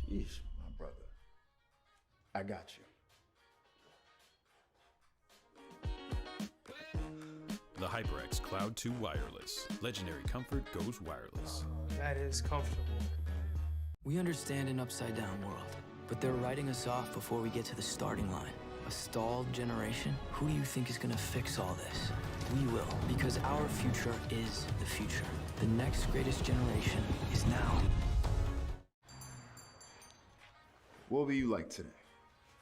Sheesh, my brother. I got you. The HyperX Cloud 2 Wireless. Legendary comfort goes wireless. That is comfortable. We understand an upside-down world, but they're writing us off before we get to the starting line. A stalled generation? Who do you think is gonna fix all this? We will, because our future is the future. The next greatest generation is now. What will you like today?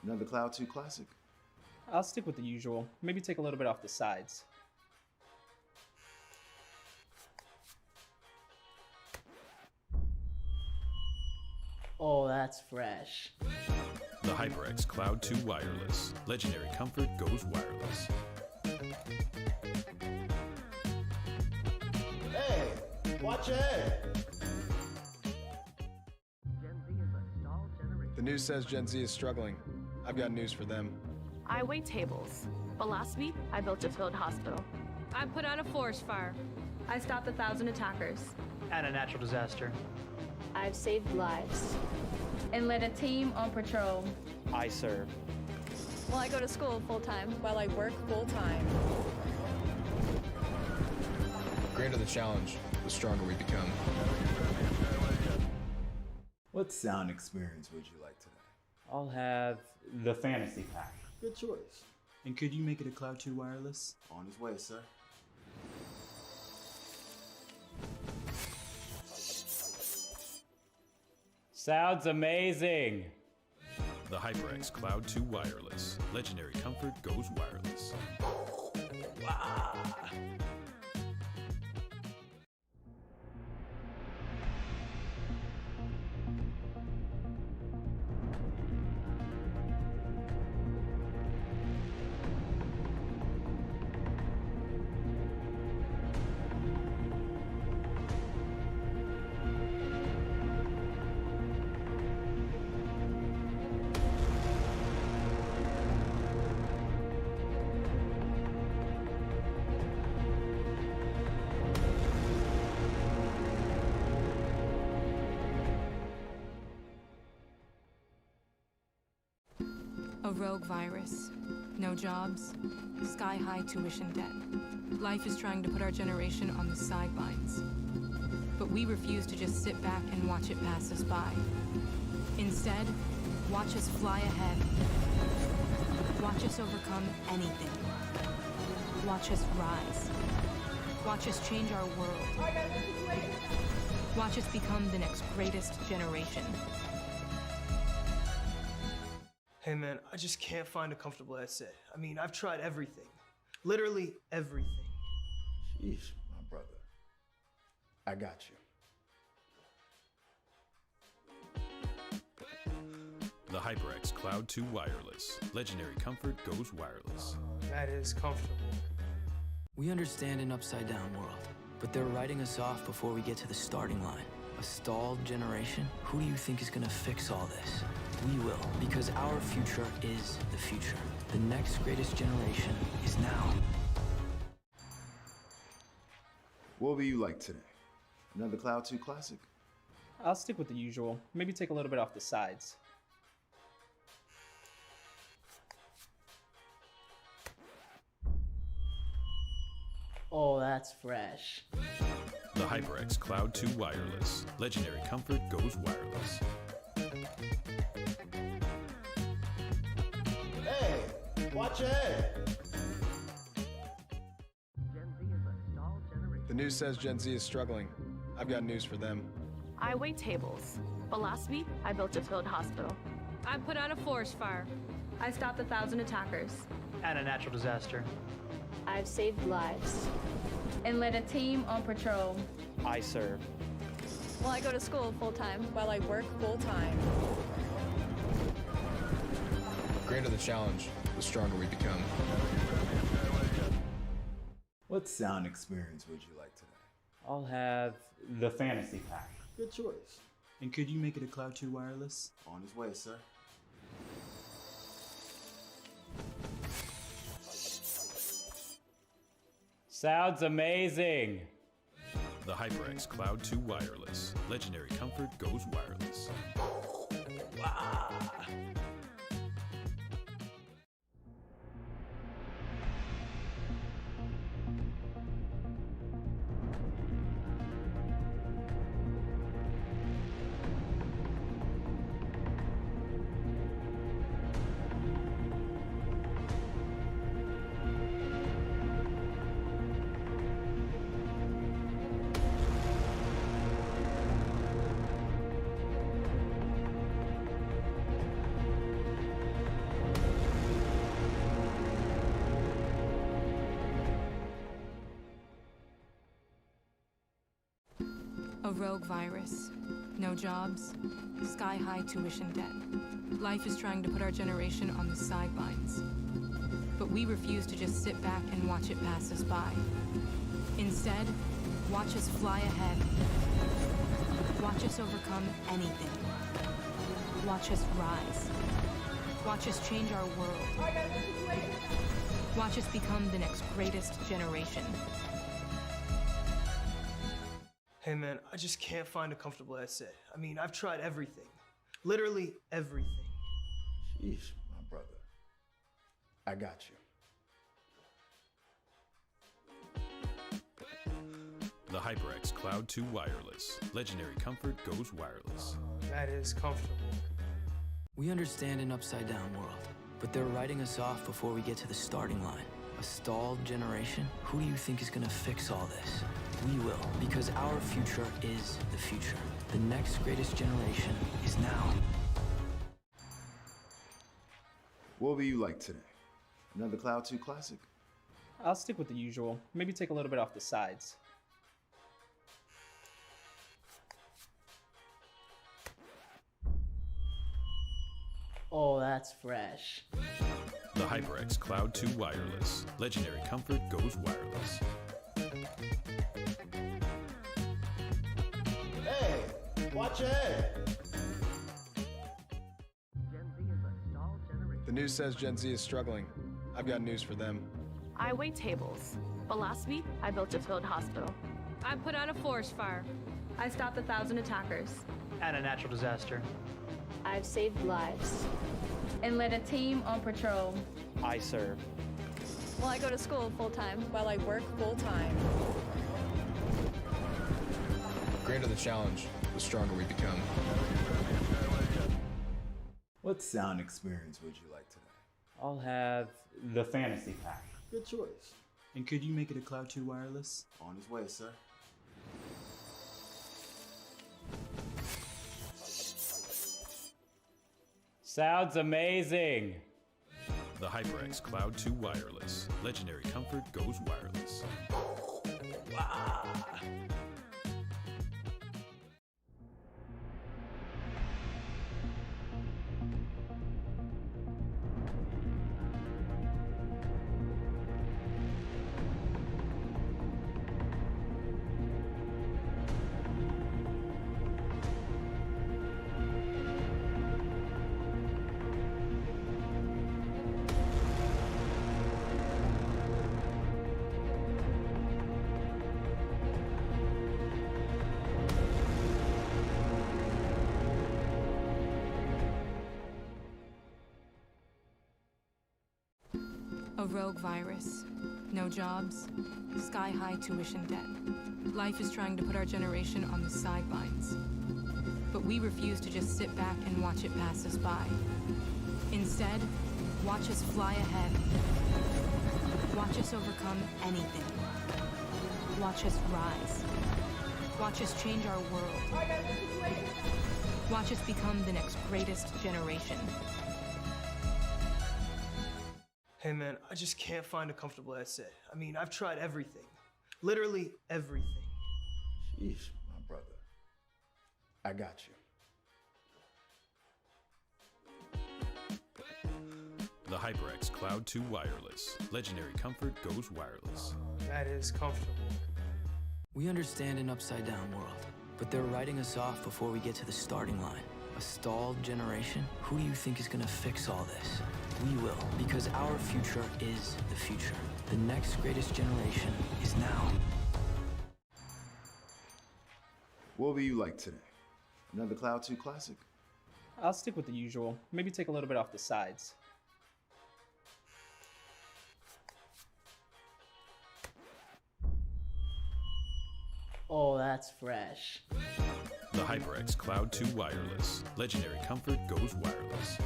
Another Cloud 2 classic? I'll stick with the usual. Maybe take a little bit off the sides. Oh, that's fresh. The HyperX Cloud 2 Wireless. Legendary comfort goes wireless. Hey, watch your head. The news says Gen Z is struggling. I've got news for them. I wait tables, but last week I built a field hospital. I put out a forest fire. I stopped 1,000 attackers. And a natural disaster. I've saved lives and led a team on patrol. I serve. Well, I go to school full-time. While I work full-time. The greater the challenge, the stronger we become. What sound experience would you like today? I'll have the fantasy pack. Good choice. And could you make it a Cloud 2 wireless? On his way, sir. Sounds amazing! The HyperX Cloud 2 Wireless. Legendary comfort goes wireless. A rogue virus. No jobs. Sky-high tuition debt. Life is trying to put our generation on the sidelines. But we refuse to just sit back and watch it pass us by. Instead, watch us fly ahead. Watch us overcome anything. Watch us rise. Watch us change our world. Watch us become the next greatest generation. Hey man, I just can't find a comfortable headset. I mean, I've tried everything. Literally everything. Sheesh, my brother. I got you. The HyperX Cloud 2 Wireless. Legendary comfort goes wireless. That is comfortable. We understand an upside-down world, but they're writing us off before we get to the starting line. A stalled generation? Who do you think is gonna fix all this? We will, because our future is the future. The next greatest generation is now. What will you like today? Another Cloud 2 classic? I'll stick with the usual. Maybe take a little bit off the sides. Oh, that's fresh. The HyperX Cloud 2 Wireless. Legendary comfort goes wireless. Hey, watch your head. The news says Gen Z is struggling. I've got news for them. I wait tables, but last week I built a field hospital. I put out a forest fire. I stopped 1,000 attackers. And a natural disaster. I've saved lives and led a team on patrol. I serve. Well, I go to school full-time. While I work full-time. The greater the challenge, the stronger we become. What sound experience would you like today? I'll have the fantasy pack. Good choice. And could you make it a Cloud 2 wireless? On his way, sir. Sounds amazing! The HyperX Cloud 2 Wireless. Legendary comfort goes wireless. rogue virus. No jobs, sky-high tuition debt. Life is trying to put our generation on the sidelines. But we refuse to just sit back and watch it pass us by. Instead, watch us fly ahead. Watch us overcome anything. Watch us rise. Watch us change our world. Watch us become the next greatest generation. Hey man, I just can't find a comfortable headset. I mean, I've tried everything. Literally everything. Sheesh, my brother. I got you. The HyperX Cloud 2 Wireless. Legendary comfort goes wireless. That is comfortable. We understand an upside-down world, but they're writing us off before we get to the starting line. A stalled generation? Who do you think is gonna fix all this? We will, because our future is the future. The next greatest generation is now. What will you like today? Another Cloud 2 classic? I'll stick with the usual. Maybe take a little bit off the sides. Oh, that's fresh. The HyperX Cloud 2 Wireless. Legendary comfort goes wireless. Hey, watch your head. The news says Gen Z is struggling. I've got news for them. I wait tables, but last week I built a field hospital. I put out a forest fire. I stopped 1,000 attackers. And a natural disaster. I've saved lives and led a team on patrol. I serve. Well, I go to school full-time. While I work full-time. The greater the challenge, the stronger we become. What sound experience would you like today? I'll have the fantasy pack. Good choice. And could you make it a Cloud 2 Wireless? On his way, sir. Sounds amazing! The HyperX Cloud 2 Wireless. Legendary comfort goes wireless. A rogue virus. No jobs, sky-high tuition debt. Life is trying to put our generation on the sidelines. But we refuse to just sit back and watch it pass us by. Instead, watch us fly ahead. Watch us overcome anything. Watch us rise. Watch us change our world. Watch us become the next greatest generation. Hey man, I just can't find a comfortable headset. I mean, I've tried everything. Literally everything. Sheesh, my brother. I got you. The HyperX Cloud 2 Wireless. Legendary comfort goes wireless. That is comfortable. We understand an upside-down world, but they're writing us off before we get to the starting line. A stalled generation? Who do you think is gonna fix all this? We will, because our future is the future. The next greatest generation is now. What will you like today? Another Cloud 2 classic? I'll stick with the usual. Maybe take a little bit off the sides. Oh, that's fresh. The HyperX Cloud 2 Wireless. Legendary comfort goes wireless.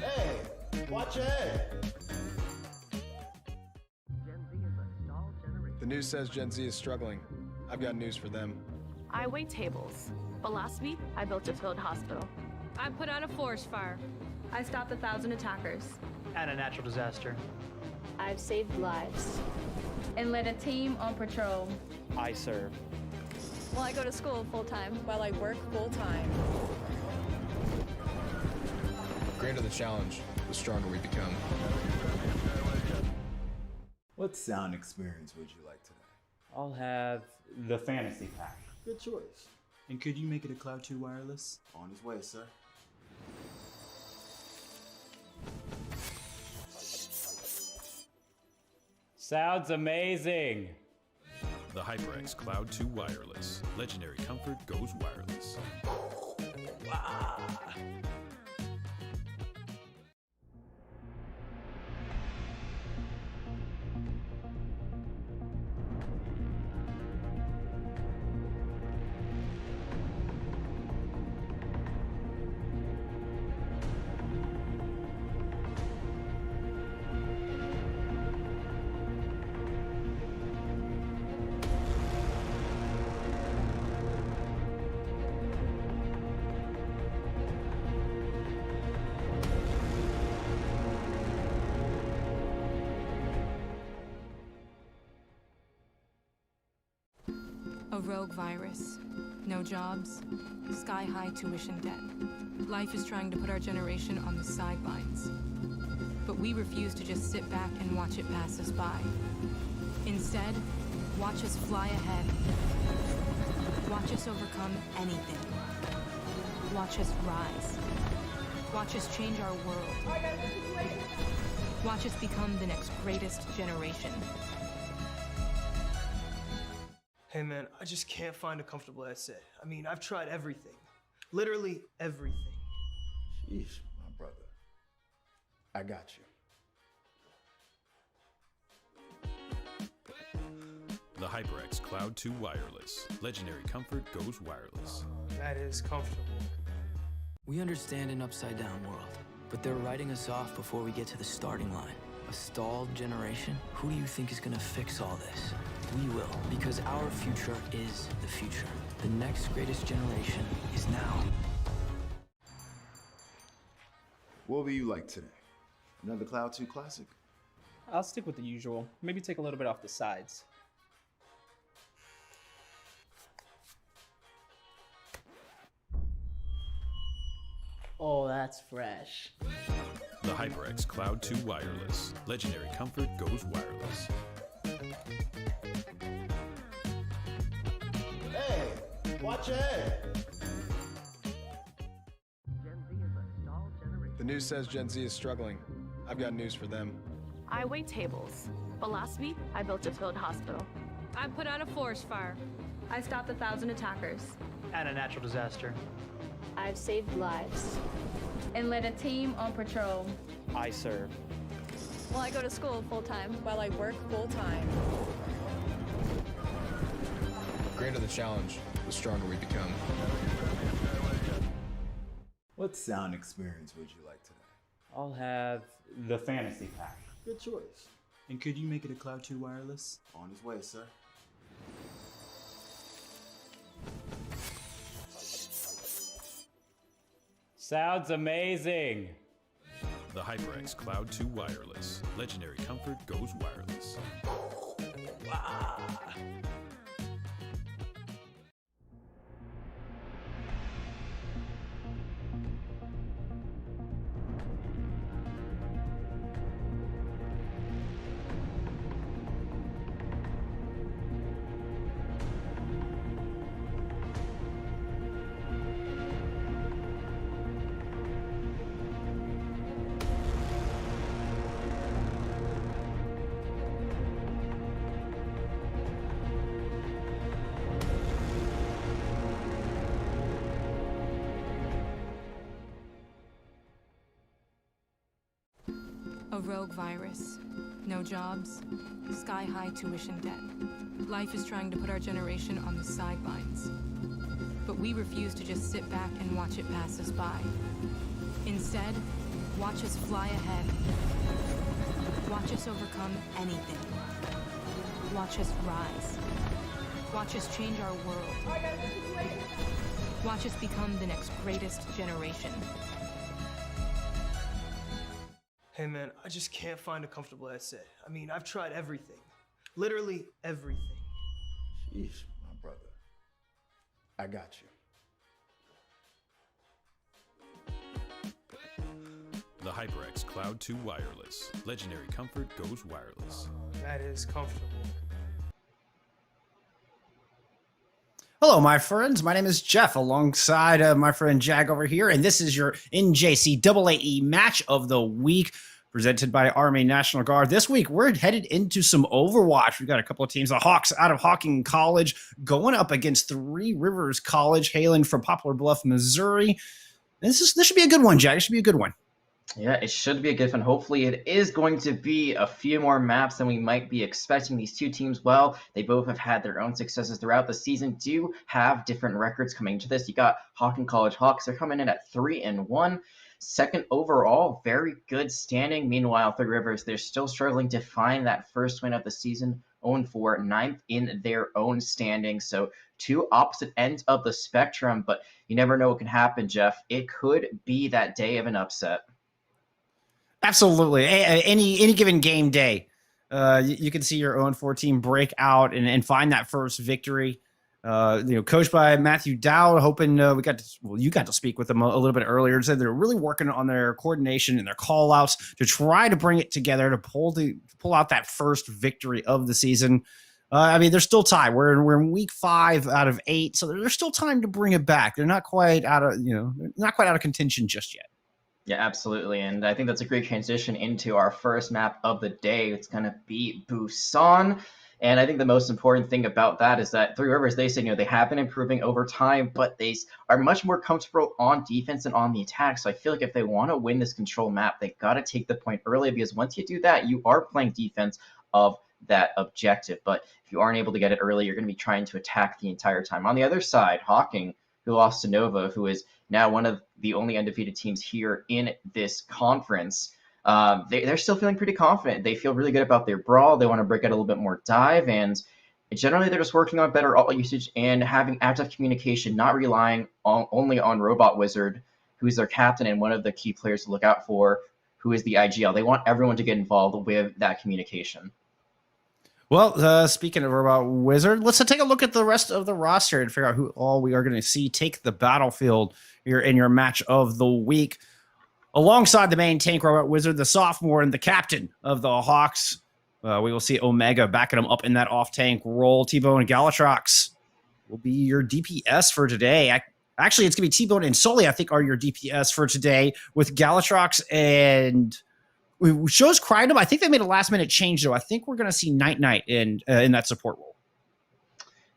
Hey, watch your head. The news says Gen Z is struggling. I've got news for them. I wait tables, but last week I built a field hospital. I put out a forest fire. I stopped 1,000 attackers. And a natural disaster. I've saved lives and led a team on patrol. I serve. While I go to school full-time. While I work full-time. The greater the challenge, the stronger we become. What sound experience would you like today? I'll have the fantasy pack. Good choice. And could you make it a Cloud 2 wireless? On his way, sir. Sounds amazing. The HyperX Cloud 2 Wireless. Legendary comfort goes wireless. A rogue virus. No jobs. Sky-high tuition debt. Life is trying to put our generation on the sidelines. But we refuse to just sit back and watch it pass us by. Instead, watch us fly ahead. Watch us overcome anything. Watch us rise. Watch us change our world. Watch us become the next greatest generation. Hey man, I just can't find a comfortable headset. I mean, I've tried everything. Literally everything. Sheesh, my brother. I got you. The HyperX Cloud 2 Wireless. Legendary comfort goes wireless. That is comfortable. We understand an upside-down world, but they're writing us off before we get to the starting line. A stalled generation? Who do you think is gonna fix all this? We will, because our future is the future. The next greatest generation is now. What will you like today? Another Cloud 2 classic? I'll stick with the usual. Maybe take a little bit off the sides. Oh, that's fresh. The HyperX Cloud 2 Wireless. Legendary comfort goes wireless. Hey, watch your head. The news says Gen Z is struggling. I've got news for them. I wait tables, but last week I built a field hospital. I put out a forest fire. I stopped 1,000 attackers. And a natural disaster. I've saved lives and led a team on patrol. I serve. While I go to school full-time. While I work full-time. The greater the challenge, the stronger we become. What sound experience would you like today? I'll have the fantasy pack. Good choice. And could you make it a Cloud 2 wireless? On his way, sir. Sounds amazing. The HyperX Cloud 2 Wireless. Legendary comfort goes wireless. A rogue virus. No jobs. Sky-high tuition debt. Life is trying to put our generation on the sidelines. But we refuse to just sit back and watch it pass us by. Instead, watch us fly ahead. Watch us overcome anything. Watch us rise. Watch us change our world. Watch us become the next greatest generation. Hey man, I just can't find a comfortable headset. I mean, I've tried everything. Literally everything. Sheesh, my brother. I got you. The HyperX Cloud 2 Wireless. Legendary comfort goes wireless. That is comfortable. Hello, my friends. My name is Jeff, alongside my friend Jag over here, and this is your NJCAAE Match of the Week, presented by Army National Guard. This week, we're headed into some Overwatch. We've got a couple of teams, the Hawks out of Hocking College, going up against Three Rivers College, hailing from Poplar Bluff, Missouri. This should be a good one, Jag. It should be a good one. Yeah, it should be a good one. Hopefully, it is going to be a few more maps than we might be expecting. These two teams, well, they both have had their own successes throughout the season, do have different records coming to this. You got Hocking College Hawks. They're coming in at 3-1. Second overall, very good standing. Meanwhile, Three Rivers, they're still struggling to find that first win of the season, 0-4, 9th in their own standing. So two opposite ends of the spectrum, but you never know what can happen, Jeff. It could be that day of an upset. Absolutely. Any given game day, you can see your 0-4 team break out and find that first victory. Coached by Matthew Dowd, hoping you got to speak with them a little bit earlier. Said they're really working on their coordination and their call outs to try to bring it together to pull out that first victory of the season. There's still time. We're in week 5 out of 8, so there's still time to bring it back. They're not quite out of contention just yet. Yeah, absolutely. And I think that's a great transition into our first map of the day. It's going to be BUSAN. And I think the most important thing about that is that Three Rivers, they said, they have been improving over time, but they are much more comfortable on defense and on the attack. So I feel like if they want to win this control map, they got to take the point early, because once you do that, you are playing defense of that objective. But if you aren't able to get it early, you're going to be trying to attack the entire time. On the other side, Hocking, who lost to Nova, who is now one of the only undefeated teams here in this conference. They're still feeling pretty confident. They feel really good about their brawl. They want to break out a little bit more dive, and generally they're just working on better ult usage and having active communication, not relying only on Robot Wizard, who is their captain and one of the key players to look out for, who is the IGL. They want everyone to get involved with that communication. Well, speaking of Robot Wizard, let's take a look at the rest of the roster and figure out who all we are going to see take the battlefield here in your match of the week. Alongside the main tank, Robot Wizard, the sophomore and the captain of the Hawks, we will see Omega backing him up in that off-tank role. T-Bone and Galatrox will be your DPS for today. Actually, it's going to be T-Bone and Sully, I think, are your DPS for today, with Galatrox and... We chose Crydom. I think they made a last-minute change, though. I think we're going to see Night in that support role.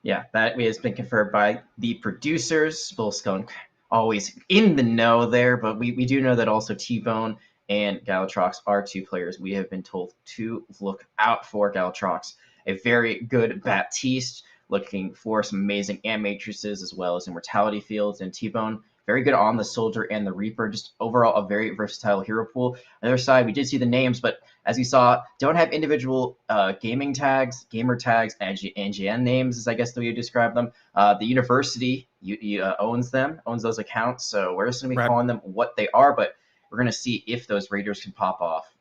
Yeah, that has been confirmed by the producers. Bullskunk always in the know there, but we do know that also T-Bone and Galatrox are two players we have been told to look out for. Galatrox, a very good Baptiste, looking for some amazing matrices as well as immortality fields, and T-Bone, very good on the Soldier and the Reaper. Just overall a very versatile hero pool. On the other side, we did see the names, but as you saw, don't have individual gamer tags, NGN names, is I guess the way you describe them. The university owns those accounts, so we're just going to be calling them what they are, but we're going to see if those Raiders can pop off.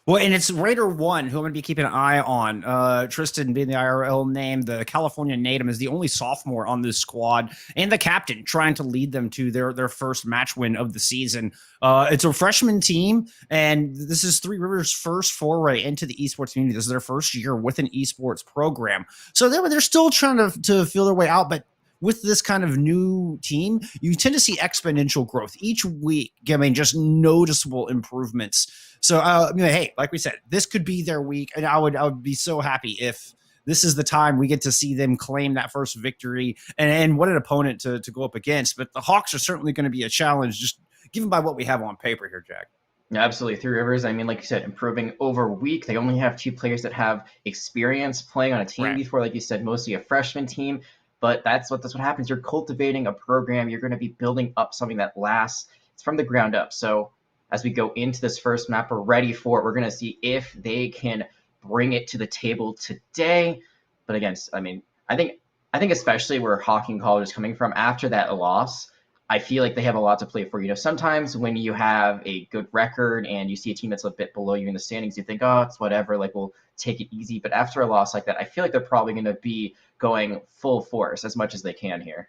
Well, and it's Raider 1 who I'm going to be keeping an eye on. Tristan being the IRL name, the California native, is the only sophomore on this squad, and the captain trying to lead them to their first match win of the season. It's a freshman team, and this is Three Rivers' first foray into the esports community. This is their first year with an esports program. So they're still trying to feel their way out, but with this kind of new team, you tend to see exponential growth each week. Just noticeable improvements. So, hey, like we said, this could be their week, and I would be so happy if this is the time we get to see them claim that first victory. And what an opponent to go up against. But the Hawks are certainly going to be a challenge, just given by what we have on paper here, Jack. Yeah, absolutely. Three Rivers, like you said, improving over week. They only have 2 players that have experience playing on a team before, like you said, mostly a freshman team. But that's what happens. You're cultivating a program. You're going to be building up something that lasts. It's from the ground up. So as we go into this first map, we're ready for it. We're going to see if they can bring it to the table today. But again, I think especially where Hocking College is coming from after that loss, I feel like they have a lot to play for. You know, sometimes when you have a good record and you see a team that's a bit below you in the standings, you think, oh, it's whatever, like we'll take it easy. But after a loss like that, I feel like they're probably going to be going full force as much as they can here.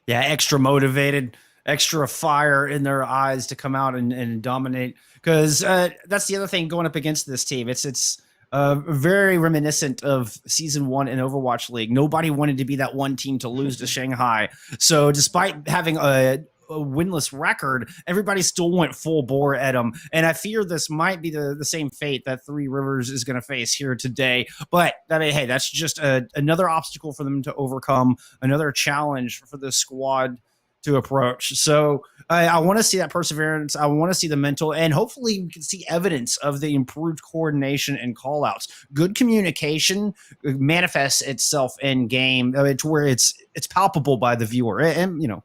Yeah, extra motivated, extra fire in their eyes to come out and dominate. Because that's the other thing going up against this team. It's very reminiscent of Season 1 in Overwatch League. Nobody wanted to be that one team to lose to Shanghai. So despite having a winless record, everybody still went full bore at them. And I fear this might be the same fate that Three Rivers is going to face here today. But hey, that's just another obstacle for them to overcome, another challenge for the squad to approach. So I want to see that perseverance. I want to see the mental, and hopefully we can see evidence of the improved coordination and callouts. Good communication manifests itself in game to where it's palpable by the viewer, and you know,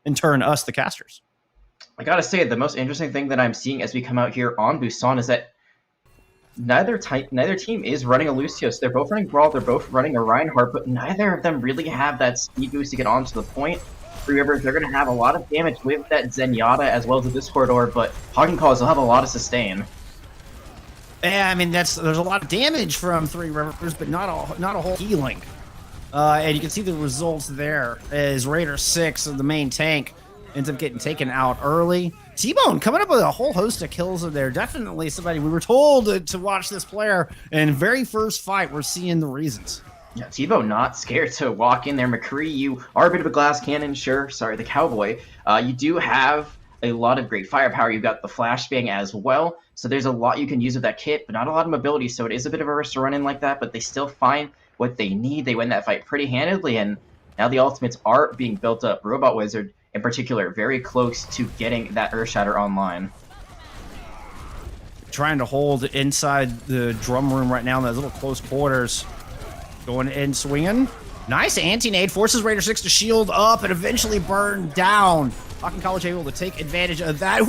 in turn, us the casters. I gotta say, the most interesting thing that I'm seeing as we come out here on Busan is that neither team is running a Lucio. So they're both running Brawl, they're both running a Reinhardt, but neither of them really have that speed boost to get onto the point. Three Rivers, they're going to have a lot of damage with that Zenyatta as well as the Discord Orb, but Hocking Calls will have a lot of sustain. Yeah, I mean, there's a lot of damage from Three Rivers, but not a whole healing. And you can see the results there as Raider 6, the main tank, ends up getting taken out early. T-Bone coming up with a whole host of kills in there. Definitely somebody we were told to watch this player, and very first fight, we're seeing the reasons. Yeah, Tebow not scared to walk in there. McCree, you are a bit of a glass cannon, sure. Sorry, the Cowboy. You do have a lot of great firepower. You've got the flashbang as well, so there's a lot you can use with that kit, but not a lot of mobility, so it is a bit of a risk to run in like that, but they still find what they need. They win that fight pretty handedly, and now the ultimates are being built up. Robot Wizard, in particular, very close to getting that Earthshatter online. Trying to hold inside the drum room right now in those little close quarters. Going in, swinging. Nice anti-nade. Forces Raider 6 to shield up and eventually burn down. Hocking College able to take advantage of that.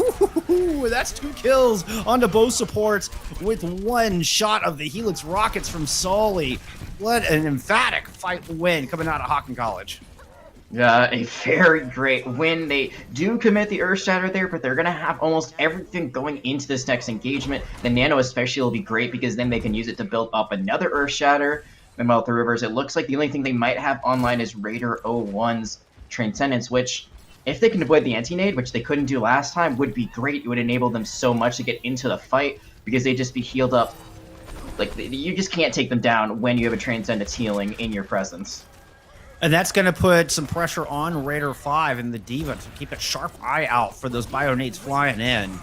Ooh, that's 2 kills onto both supports with 1 shot of the Helix Rockets from Sully. What an emphatic fight win coming out of Hocking College. A very great win. They do commit the Earthshatter there, but they're going to have almost everything going into this next engagement. The Nano especially will be great because then they can use it to build up another Earthshatter. Meanwhile, Three Rivers, it looks like the only thing they might have online is Raider 01's Transcendence, which, if they can avoid the anti-nade, which they couldn't do last time, would be great. It would enable them so much to get into the fight because they'd just be healed up. Like, you just can't take them down when you have a Transcendence healing in your presence. And that's going to put some pressure on Raider 5 and the Diva to keep a sharp eye out for those Bionades flying in.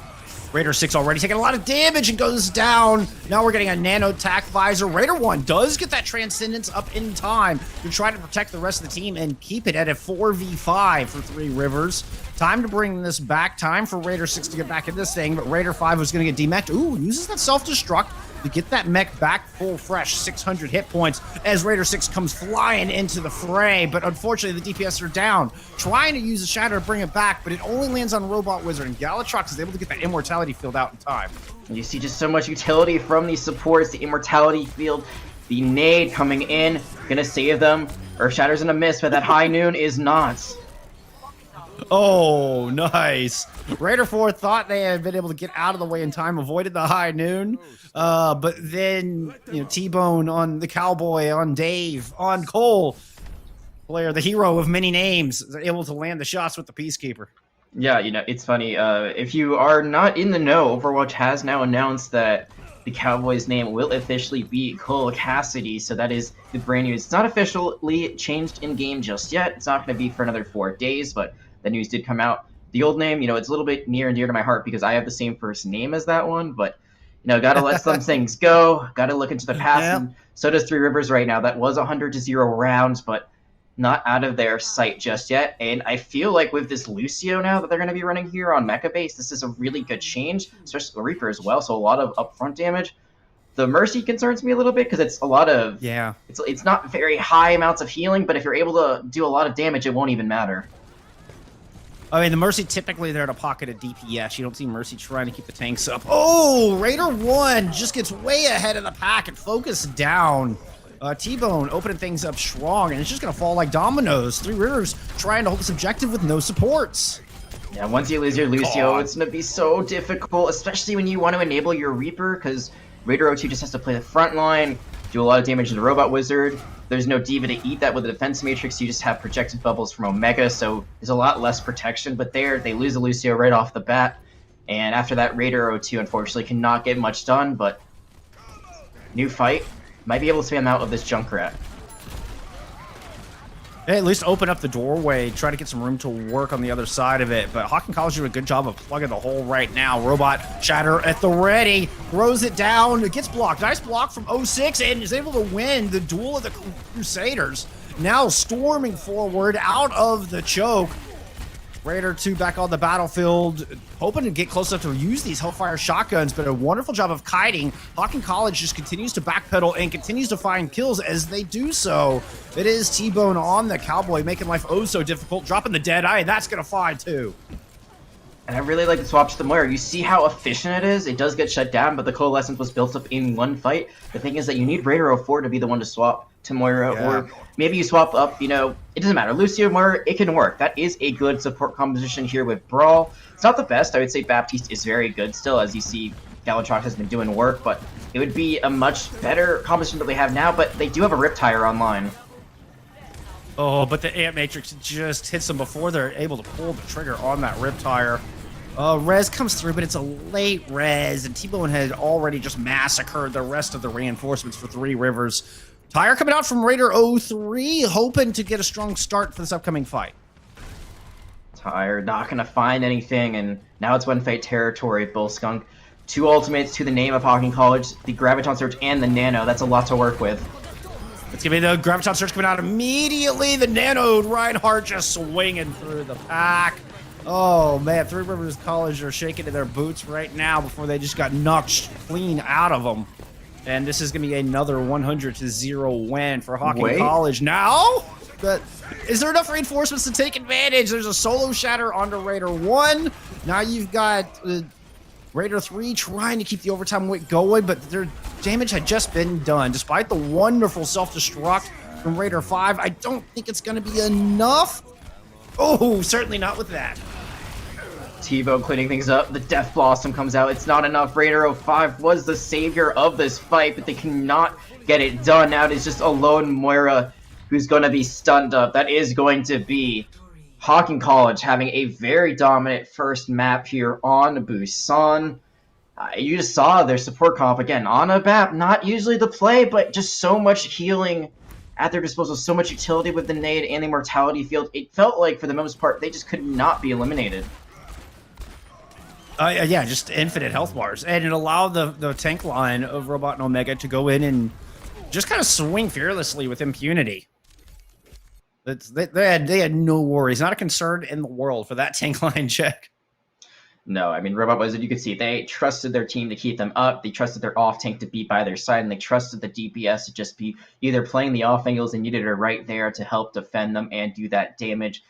Raider 6 already taking a lot of damage and goes down. Now we're getting a nano tac visor. Raider 1 does get that Transcendence up in time to try to protect the rest of the team and keep it at a 4v5 for Three Rivers. Time to bring this back. Time for Raider 6 to get back in this thing, but Raider 5 was going to get demeched. Ooh, uses that self-destruct to get that mech back full fresh, 600 hit points as Raider 6 comes flying into the fray, but unfortunately the DPS are down. Trying to use a Shatter to bring it back, but it only lands on Robot Wizard, and Galatrox is able to get that Immortality field out in time. You see just so much utility from these supports, the Immortality field, the nade coming in, gonna save them. Earthshatter's gonna miss, but that High Noon is not. Oh, nice. Raider 4 thought they had been able to get out of the way in time, avoided the High Noon, but then, you know, T-Bone on the Cowboy, on Dave, on Cole, player, the hero of many names, is able to land the shots with the Peacekeeper. Yeah, you know, it's funny. If you are not in the know, Overwatch has now announced that the Cowboy's name will officially be Cole Cassidy, so that is the brand new. It's not officially changed in-game just yet. It's not going to be for another 4 days, but the news did come out. The old name, you know, it's a little bit near and dear to my heart because I have the same first name as that one, but, you know, gotta let some things go, gotta look into the past, and so does Three Rivers right now. That was 100-0 rounds, but not out of their sight just yet, and I feel like with this Lucio now that they're going to be running here on Mecha Base, this is a really good change, especially Reaper as well, so a lot of upfront damage. The Mercy concerns me a little bit because it's a lot of... Yeah. It's not very high amounts of healing, but if you're able to do a lot of damage, it won't even matter. I mean, the Mercy typically there to pocket a DPS. You don't see Mercy trying to keep the tanks up. Oh, Raider 1 just gets way ahead of the pack and focused down. T-Bone opening things up strong, and it's just going to fall like dominoes. Three Rivers trying to hold this objective with no supports. Yeah, once you lose your Lucio, it's going to be so difficult, especially when you want to enable your Reaper, because Raider 02 just has to play the front line, do a lot of damage to the Robot Wizard. There's no Diva to eat that with the defense matrix. You just have projected bubbles from Omega, so there's a lot less protection. But there, they lose the Lucio right off the bat. And after that, Raider 02 unfortunately cannot get much done, but new fight. Might be able to spam out of this Junkrat. Hey, at least open up the doorway, try to get some room to work on the other side of it. But Hocking College doing a good job of plugging the hole right now. Robot Shatter at the ready, throws it down, it gets blocked. Nice block from 06 and is able to win the duel of the Crusaders. Now storming forward out of the choke. Raider 2 back on the battlefield, hoping to get close enough to use these Hellfire shotguns, but a wonderful job of kiting. Hocking College just continues to backpedal and continues to find kills as they do so. It is T-Bone on the Cowboy, making life oh so difficult, dropping the dead eye, and that's going to fly too. And I really like the swap to the Moira. You see how efficient it is? It does get shut down, but the Coalescence was built up in one fight. The thing is that you need Raider 04 to be the one to swap to Moira, or maybe you swap up, you know, it doesn't matter. Lucio, Moira, it can work. That is a good support composition here with Brawl. It's not the best. I would say Baptiste is very good still, as you see Galatrox has been doing work, but it would be a much better composition that they have now, but they do have a Riptire online. Oh, but the Ant Matrix just hits them before they're able to pull the trigger on that Riptire. Res comes through, but it's a late res, and T-Bone had already just massacred the rest of the reinforcements for Three Rivers. Tire coming out from Raider 03, hoping to get a strong start for this upcoming fight. Tire not going to find anything, and now it's one fight territory. Bullskunk, 2 ultimates to the name of Hocking College, the Graviton Surge and the Nano. That's a lot to work with. It's going to be the Graviton Surge coming out immediately. The Nano, Reinhardt just swinging through the pack. Oh, man, Three Rivers College are shaking in their boots right now before they just got knocked clean out of them. And this is going to be another 100-0 win for Hocking College. Now, is there enough reinforcements to take advantage? There's a solo shatter onto Raider 1. Now you've got Raider 3 trying to keep the overtime weight going, but their damage had just been done. Despite the wonderful self-destruct from Raider 5, I don't think it's going to be enough. Oh, certainly not with that. T-Bone cleaning things up. The Death Blossom comes out. It's not enough. Raider 05 was the savior of this fight, but they cannot get it done. Now it is just a lone Moira who's going to be stunned up. That is going to be Hocking College having a very dominant first map here on Busan. You just saw their support comp again on a map. Not usually the play, but just so much healing at their disposal. So much utility with the nade and the mortality field. It felt like, for the most part, they just could not be eliminated. Yeah, just infinite health bars. And it allowed the tank line of Robot and Omega to go in and just kind of swing fearlessly with impunity. They had no worries. Not a concern in the world for that tank line check. No, I mean, Robot Wizard, you could see they trusted their team to keep them up. They trusted their off tank to be by their side, and they trusted the DPS to just be either playing the off angles and needed her right there to help defend them and do that damage.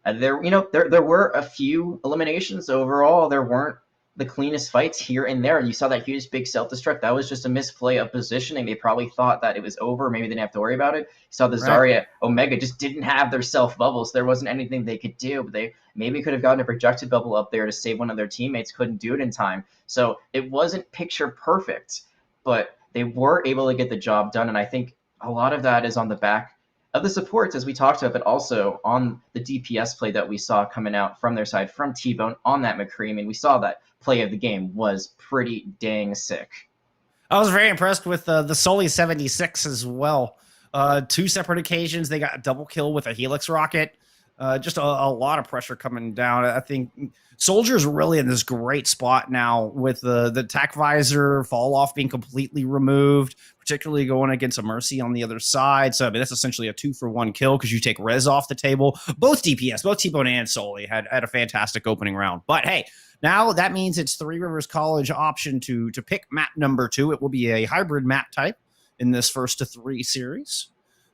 There were a few eliminations overall. There weren't the cleanest fights here and there, and you saw that huge big self-destruct. That was just a misplay of positioning. They probably thought that it was over. Maybe they didn't have to worry about it. You saw the Zarya Omega just didn't have their self-bubbles. There wasn't anything they could do. But they maybe could have gotten a projected bubble up there to save one of their teammates. Couldn't do it in time. So it wasn't picture perfect, but they were able to get the job done, and I think a lot of that is on the back of the supports, as we talked about, but also on the DPS play that we saw coming out from their side, from T-Bone on that McCree. I mean, we saw that play of the game was pretty dang sick. I was very impressed with the Sully 76 as well. 2 separate occasions, they got a double kill with a Helix rocket. Just a lot of pressure coming down. I think Soldier's really in this great spot now with the tack visor fall off being completely removed, particularly going against a Mercy on the other side. So I mean, that's essentially a 2-for-1 kill because you take Rez off the table. Both DPS, both T-Bone and Sully had a fantastic opening round. But hey, now that means it's Three Rivers College option to pick map number 2. It will be a hybrid map type in this 1-to-3 series.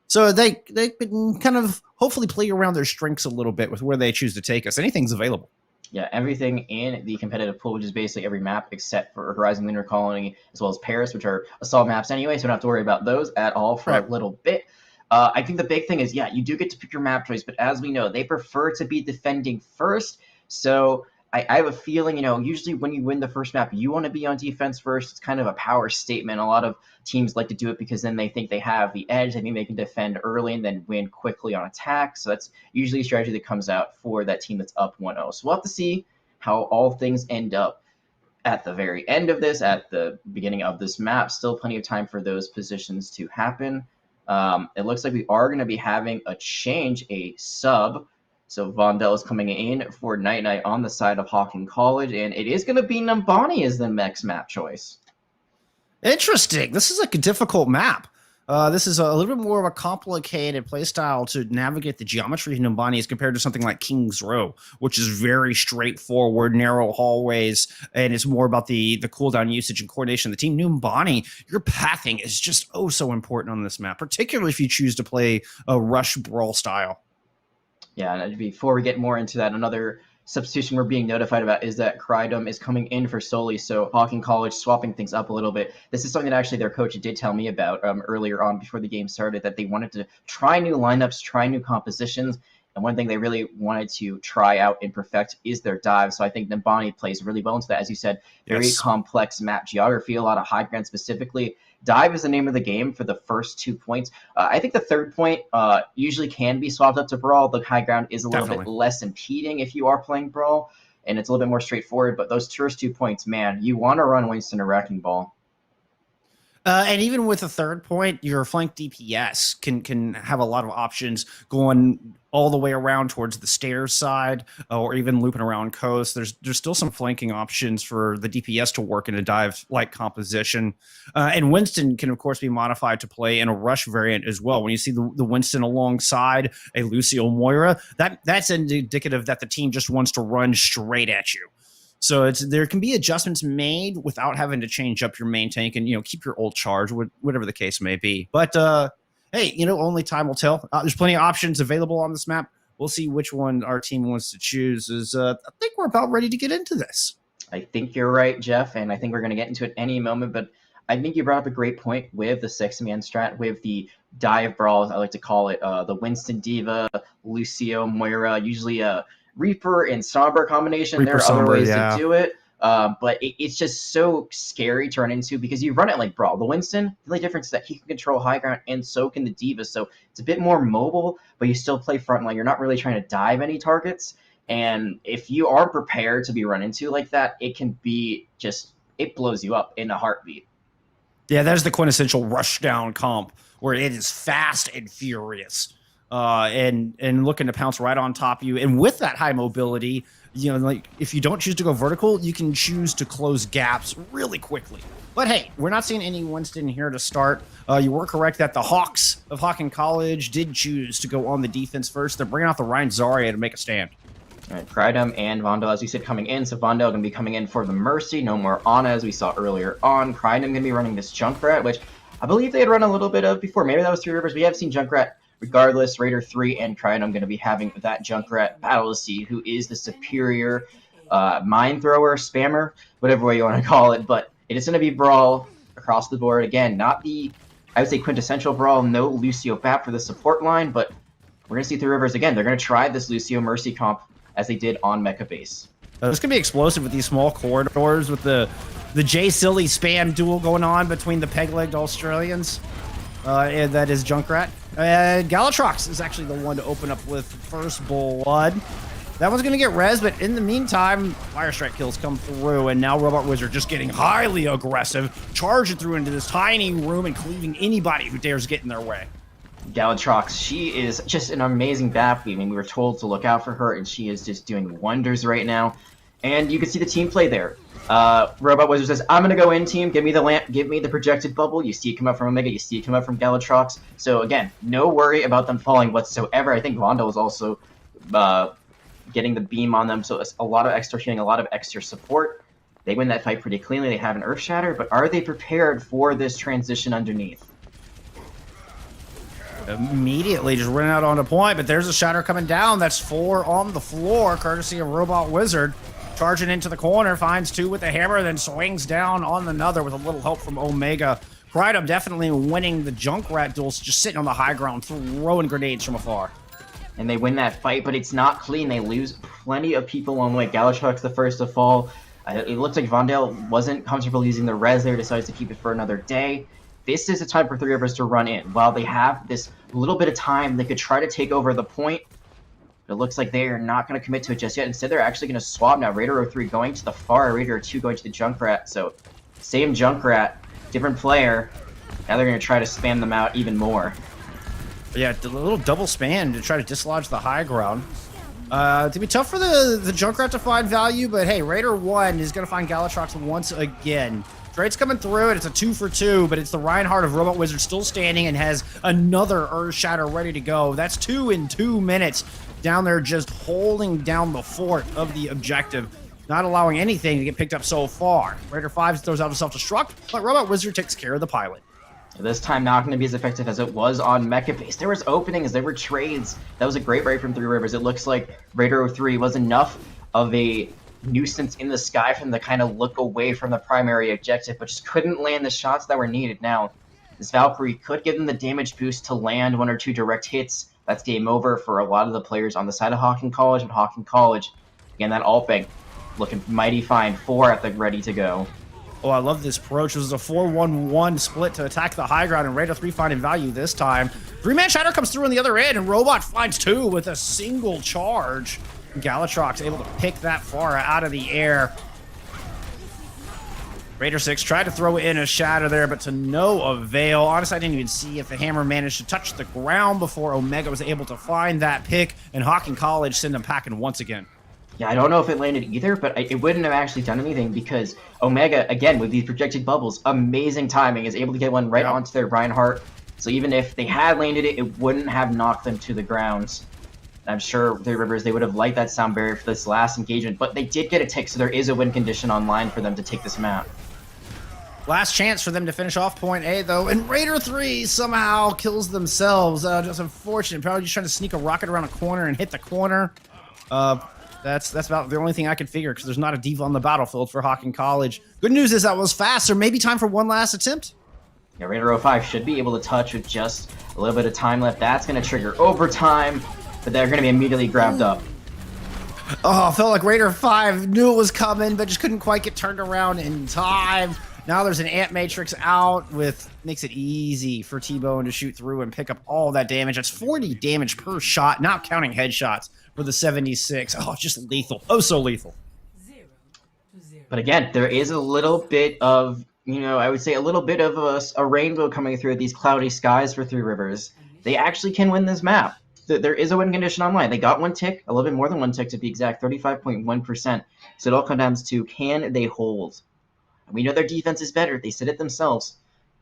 So they can kind of hopefully play around their strengths a little bit with where they choose to take us. Anything's available. Yeah, everything in the competitive pool, which is basically every map except for Horizon Lunar Colony as well as Paris, which are assault maps anyway, so we don't have to worry about those at all for a little bit. I think the big thing is, yeah, you do get to pick your map choice, but as we know, they prefer to be defending first. So I have a feeling, usually when you win the first map, you want to be on defense first. It's kind of a power statement. A lot of teams like to do it because then they think they have the edge. They think they can defend early and then win quickly on attack. So that's usually a strategy that comes out for that team that's up 1-0. So we'll have to see how all things end up at the very end of this, at the beginning of this map. Still plenty of time for those positions to happen. It looks like we are going to be having a change, a sub. So Vondel is coming in for Night Night on the side of Hocking College, and it is going to be NUMBANI as the next map choice. Interesting. This is like a difficult map. This is a little bit more of a complicated playstyle to navigate the geometry of NUMBANI as compared to something like King's Row, which is very straightforward, narrow hallways, and it's more about the cooldown usage and coordination of the team. NUMBANI, your pathing is just so important on this map, particularly if you choose to play a rush brawl style. Yeah, and before we get more into that, another substitution we're being notified about is that Crydom is coming in for Soli, so Hocking College swapping things up a little bit. This is something that actually their coach did tell me about earlier on before the game started, that they wanted to try new lineups, try new compositions, and one thing they really wanted to try out and perfect is their dive. So I think NUMBANI plays really well into that. As you said, very complex map geography, a lot of high ground specifically. Dive is the name of the game for the first 2 points. I think the third point usually can be swapped up to Brawl. The high ground is a little bit less impeding if you are playing Brawl, and it's a little bit more straightforward. But those first 2 points, man, you want to run Winston a Wrecking Ball. And even with a third point, your flank DPS can have a lot of options going all the way around towards the stairs side, or even looping around coast. There's still some flanking options for the DPS to work in a dive-like composition. And Winston can, of course, be modified to play in a rush variant as well. When you see the Winston alongside a Lucio Moira, that's indicative that the team just wants to run straight at you. So there can be adjustments made without having to change up your main tank and, keep your ult charge, whatever the case may be. But, hey, only time will tell. There's plenty of options available on this map. We'll see which one our team wants to choose. I think we're about ready to get into this. I think you're right, Jeff, and I think we're going to get into it any moment. But I think you brought up a great point with the 6-man strat, with the dive brawls, I like to call it, the Winston Diva, Lucio Moira, usually a Reaper and Sombra combination. There are other ways to do it, but it's just so scary to run into because you run it like Brawl. The Winston, the only difference is that he can control high ground and so can the Diva, so it's a bit more mobile, but you still play frontline. You're not really trying to dive any targets, and if you are prepared to be run into like that, it can be it blows you up in a heartbeat. Yeah, that is the quintessential rushdown comp where it is fast and furious. And looking to pounce right on top of you. And with that high mobility, like if you don't choose to go vertical, you can choose to close gaps really quickly. But hey, we're not seeing any Winston here to start. You were correct that the Hawks of Hocking College did choose to go on the defense first. They're bringing out the Ryan Zarya to make a stand. All right, Crydom and Vondel, as you said, coming in. So Vondel going to be coming in for the Mercy. No more Ana, as we saw earlier on. Crydom going to be running this Junkrat, which I believe they had run a little bit of before. Maybe that was Three Rivers. We have seen Junkrat. Regardless, Raider 3 and Crydom going to be having that Junkrat battle to see who is the superior mine thrower, spammer, whatever way you want to call it. But it is going to be Brawl across the board. Again, not the, I would say, quintessential Brawl. No Lucio Bap for the support line, but we're going to see Three Rivers again. They're going to try this Lucio Mercy comp as they did on Mecha Base. This can be explosive with these small corridors with the J Silly spam duel going on between the peg-legged Australians. And that is Junkrat. And Galatrox is actually the one to open up with first blood. That one's going to get res, but in the meantime, Fire Strike kills come through, and now Robot Wizard just getting highly aggressive, charging through into this tiny room and cleaving anybody who dares get in their way. Galatrox, she is just an amazing BAP. I mean, we were told to look out for her, and she is just doing wonders right now. And you can see the team play there. Robot Wizard says, I'm going to go in, team. Give me the lamp. Give me the projected bubble. You see it come up from Omega. You see it come up from Galatrox. So, again, no worry about them falling whatsoever. I think Vondo is also getting the beam on them. So, it's a lot of extra healing, a lot of extra support. They win that fight pretty cleanly. They have an Earth Shatter. But are they prepared for this transition underneath? immediately just running out on a point, but there's a shatter coming down. That's 4 on the floor, courtesy of Robot Wizard. Charging into the corner, finds 2 with a hammer, then swings down on another with a little help from Omega. Krydom definitely winning the Junkrat duels, just sitting on the high ground, throwing grenades from afar. And they win that fight, but it's not clean. They lose plenty of people along the way. Galatrock's the first to fall. It looks like Vondale wasn't comfortable using the res there, decides to keep it for another day. This is a time for Three Rivers to run in. While they have this little bit of time, they could try to take over the point. But it looks like they are not going to commit to it just yet. Instead, they're actually going to swap now. Raider 03 going to the far, Raider 2 going to the Junkrat. So, same Junkrat, different player. Now they're going to try to spam them out even more. Yeah, a little double span to try to dislodge the high ground. To be tough for the Junkrat to find value, but hey, Raider 1 is going to find Galatrox once again. Trade's coming through it. It's a 2 for 2, but it's the Reinhardt of Robot Wizard still standing and has another Earth Shatter ready to go. That's 2 in 2 minutes down there, just holding down the fort of the objective, not allowing anything to get picked up so far. Raider 5 throws out a self-destruct, but Robot Wizard takes care of the pilot. This time not going to be as effective as it was on Mecha Base. There was openings, there were trades. That was a great raid from Three Rivers. It looks like Raider 03 was enough of a nuisance in the sky for them to kind of look away from the primary objective, but just couldn't land the shots that were needed. Now, this Valkyrie could give them the damage boost to land 1 or 2 direct hits. That's game over for a lot of the players on the side of Hocking College, but Hocking College, again, that ult bank looking mighty fine. 4 at the ready to go. Oh, I love this approach. It was a 4-1-1 split to attack the high ground, and Raider 3 finding value this time. 3-man Shatter comes through on the other end, and Robot finds 2 with a single charge. Galatrox able to pick that far out of the air. Raider 6 tried to throw in a Shatter there, but to no avail. Honestly, I didn't even see if the hammer managed to touch the ground before Omega was able to find that pick, and Hocking College send them packing once again. Yeah, I don't know if it landed either, but it wouldn't have actually done anything because Omega, again, with these projected bubbles, amazing timing, is able to get one right onto their Reinhardt. So even if they had landed it, it wouldn't have knocked them to the ground. I'm sure Three Rivers, they would have liked that sound barrier for this last engagement, but they did get a tick, so there is a win condition online for them to take this map. Last chance for them to finish off point A, though, and Raider 3 somehow kills themselves. Just unfortunate. Probably just trying to sneak a rocket around a corner and hit the corner. That's about the only thing I could figure, because there's not a diva on the battlefield for Hocking College. Good news is that was fast, so maybe time for one last attempt. Yeah, Raider 05 should be able to touch with just a little bit of time left. That's going to trigger overtime, but they're going to be immediately grabbed up. Oh, I felt like Raider 5 knew it was coming, but just couldn't quite get turned around in time. Now there's an Ant Matrix out makes it easy for T-Bone to shoot through and pick up all that damage. That's 40 damage per shot, not counting headshots for the 76. Oh, just lethal. Oh, so lethal. But again, there is a little bit of, I would say a little bit of a rainbow coming through these cloudy skies for Three Rivers. They actually can win this map. There is a win condition online. They got 1 tick, a little bit more than 1 tick to be exact, 35.1%. So it all comes down to, can they hold? We know their defense is better. They said it themselves.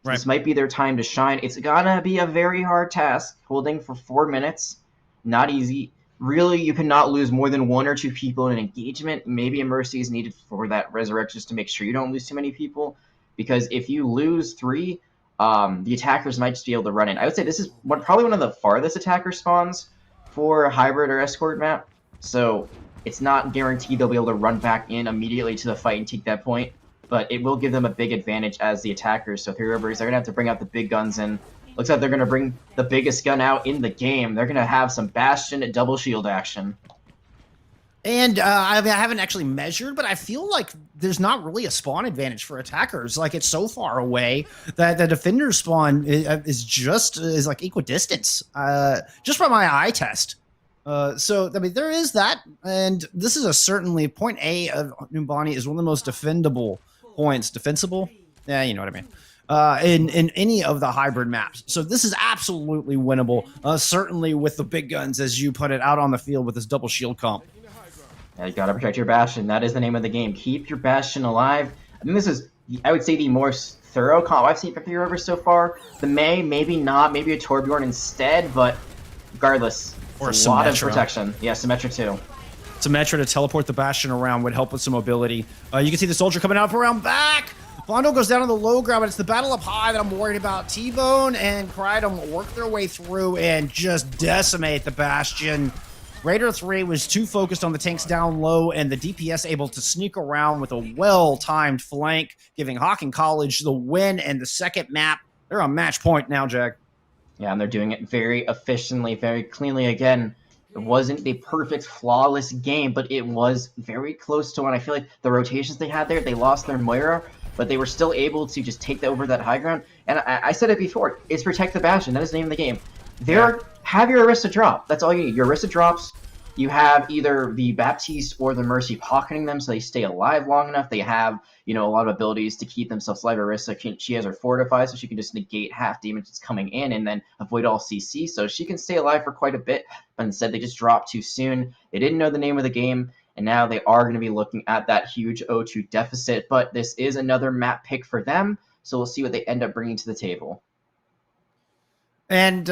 So This might be their time to shine. It's gonna be a very hard task, holding for 4 minutes. Not easy. Really, you cannot lose more than 1 or 2 people in an engagement. Maybe a Mercy is needed for that resurrection just to make sure you don't lose too many people. Because if you lose 3, the attackers might just be able to run in. I would say this is probably one of the farthest attacker spawns for a hybrid or escort map. So it's not guaranteed they'll be able to run back in immediately to the fight and take that point. But it will give them a big advantage as the attackers. So Three Rivers, they're going to have to bring out the big guns, and looks like they're going to bring the biggest gun out in the game. They're going to have some Bastion double shield action. And I haven't actually measured, but I feel like there's not really a spawn advantage for attackers. Like, it's so far away that the defender spawn is like equidistance, just from my eye test. So, I mean, there is that, and this is certainly point A of NUMBANI is one of the most defendable points. Defensible? Yeah, you know what I mean. In any of the hybrid maps. So this is absolutely winnable, certainly with the big guns, as you put it, out on the field with this double shield comp. Yeah, you gotta protect your Bastion. That is the name of the game. Keep your Bastion alive. I think this is, I would say, the more thorough comp I've seen from Three Rivers so far. The May, maybe not, maybe a Torbjorn instead, but regardless, or a lot of protection. Yeah, Symmetra too. Symmetra to teleport the Bastion around would help with some mobility. You can see the soldier coming out around back. Fondo goes down on the low ground, but it's the battle up high that I'm worried about. T-Bone and Krydom work their way through and just decimate the Bastion. Raider 3 was too focused on the tanks down low, and the DPS able to sneak around with a well-timed flank, giving Hocking College the win and the second map. They're on match point now, Jag. Yeah, and they're doing it very efficiently, very cleanly. Again, it wasn't the perfect, flawless game, but it was very close to one. I feel like the rotations they had there, they lost their Moira, but they were still able to just take over that high ground. And I said it before, it's protect the Bastion. That is the name of the game. Have your Orisa drop. That's all you need. Your Orisa drops. You have either the Baptiste or the Mercy pocketing them so they stay alive long enough. They have, a lot of abilities to keep themselves alive. Orisa, she has her Fortify, so she can just negate half damage that's coming in and then avoid all CC. So she can stay alive for quite a bit, but instead they just dropped too soon. They didn't know the name of the game, and now they are going to be looking at that huge 0-2 deficit. But this is another map pick for them, so we'll see what they end up bringing to the table. And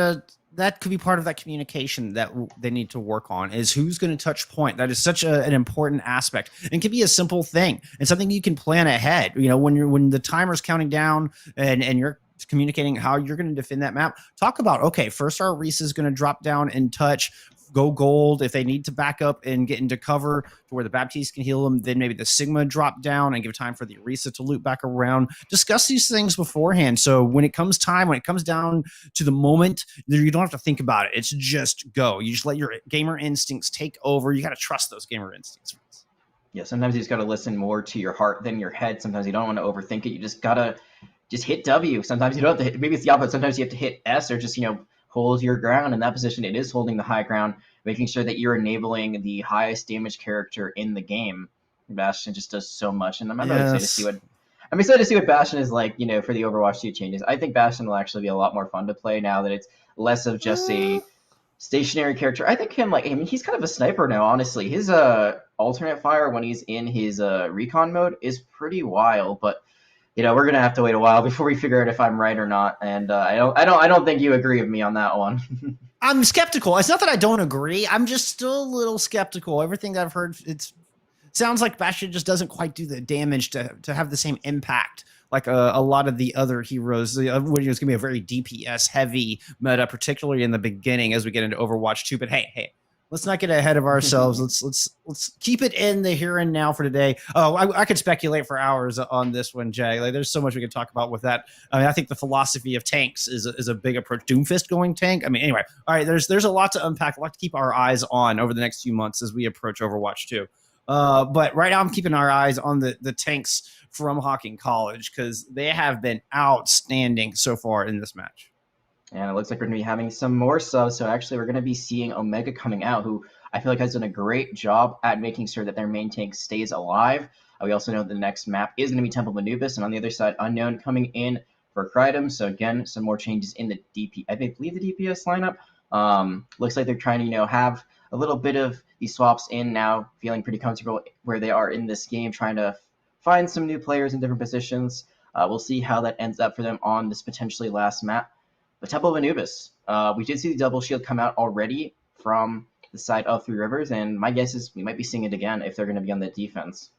that could be part of that communication that they need to work on, is who's going to touch point. That is such an important aspect, and can be a simple thing and something you can plan ahead. When the timer's counting down and you're communicating how you're going to defend that map, talk about, okay, first our Reese is going to drop down and touch, go gold. If they need to back up and get into cover to where the Baptiste can heal them, then maybe the Sigma drop down and give time for the Orisa to loop back around. Discuss these things beforehand, so when it comes down to the moment, you don't have to think about it. It's just go. You just let your gamer instincts take over. You got to trust those gamer instincts. Yeah, sometimes you just got to listen more to your heart than your head. Sometimes you don't want to overthink it. You just got to hit W. Sometimes you don't have to hit, maybe it's the opposite. Sometimes you have to hit S, or just, hold your ground. In that position, it is holding the high ground, making sure that you're enabling the highest damage character in the game. Bastion just does so much, and I'm excited to see what Bastion is like, for the Overwatch 2 changes. I think Bastion will actually be a lot more fun to play now that it's less of just a stationary character. I think he's kind of a sniper now, honestly. His alternate fire when he's in his recon mode is pretty wild, but we're gonna have to wait a while before we figure out if I'm right or not. And I don't think you agree with me on that one. I'm skeptical. It's not that I don't agree. I'm just still a little skeptical. Everything that I've heard, it sounds like Bastion just doesn't quite do the damage to have the same impact like a lot of the other heroes. It's going to be a very DPS heavy meta, particularly in the beginning as we get into Overwatch 2. But hey, let's not get ahead of ourselves. Let's keep it in the here and now for today. Oh, I could speculate for hours on this one, Jay. Like, there's so much we could talk about with that. I mean, I think the philosophy of tanks is a big approach. Doomfist going tank. I mean, anyway, all right. There's a lot to unpack, a lot to keep our eyes on over the next few months as we approach Overwatch 2. But right now, I'm keeping our eyes on the tanks from Hocking College, because they have been outstanding so far in this match. And it looks like we're going to be having some more subs. So actually, we're going to be seeing Omega coming out, who I feel like has done a great job at making sure that their main tank stays alive. We also know the next map is going to be Temple of Anubis, and on the other side, Unknown coming in for Krydom. So again, some more changes in the I believe the DPS lineup. Looks like they're trying to have a little bit of these swaps in now, feeling pretty comfortable where they are in this game, trying to find some new players in different positions. We'll see how that ends up for them on this potentially last map. But Temple of Anubis, we did see the double shield come out already from the side of Three Rivers, and my guess is we might be seeing it again if they're going to be on the defense.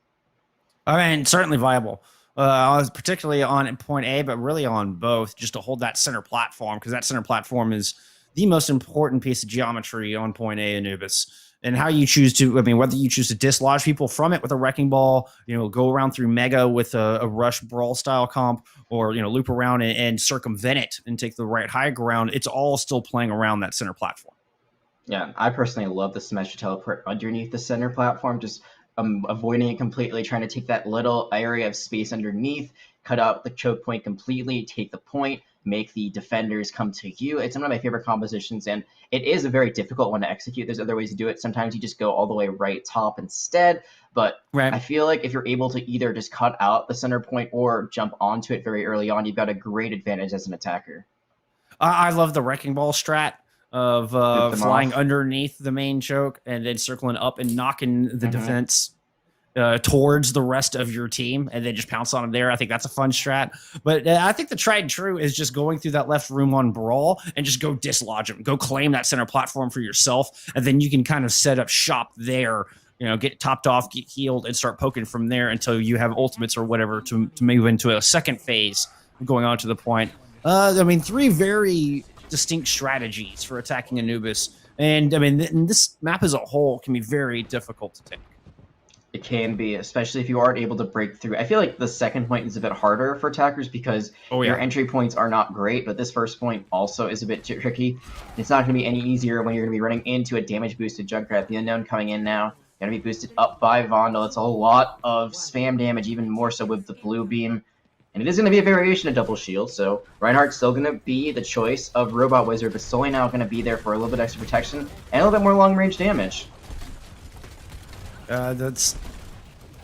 I mean, certainly viable, particularly on point A, but really on both, just to hold that center platform, because that center platform is the most important piece of geometry on point A Anubis. And how you choose to, whether you choose to dislodge people from it with a Wrecking Ball, go around through Mega with a Rush Brawl style comp, or, loop around and circumvent it and take the right high ground, it's all still playing around that center platform. Yeah, I personally love the Symmetra teleport underneath the center platform, just avoiding it completely, trying to take that little area of space underneath, cut out the choke point completely, take the point, make the defenders come to you. It's one of my favorite compositions, and it is a very difficult one to execute. There's other ways to do it. Sometimes you just go all the way right top instead, but right. I feel like if you're able to either just cut out the center point or jump onto it very early on, you've got a great advantage as an attacker. I love the Wrecking Ball strat of flying underneath the main choke and then circling up and knocking the defense towards the rest of your team, and then just pounce on them there. I think that's a fun strat. But I think the tried and true is just going through that left room on Brawl and just go dislodge them. Go claim that center platform for yourself, and then you can kind of set up shop there get topped off, get healed, and start poking from there until you have ultimates or whatever to move into a second phase going on to the point. I mean, 3 very distinct strategies for attacking Anubis. And, I mean, this map as a whole can be very difficult to take. It can be, especially if you aren't able to break through. I feel like the second point is a bit harder for attackers because your entry points are not great, but this first point also is a bit tricky. It's not going to be any easier when you're going to be running into a damage-boosted Junkrat. The Unknown coming in now, going to be boosted up by Vondel. It's a lot of spam damage, even more so with the blue beam. And it is going to be a variation of double shield, so Reinhardt's still going to be the choice of Robot Wizard, but Sully now going to be there for a little bit extra protection and a little bit more long-range damage. The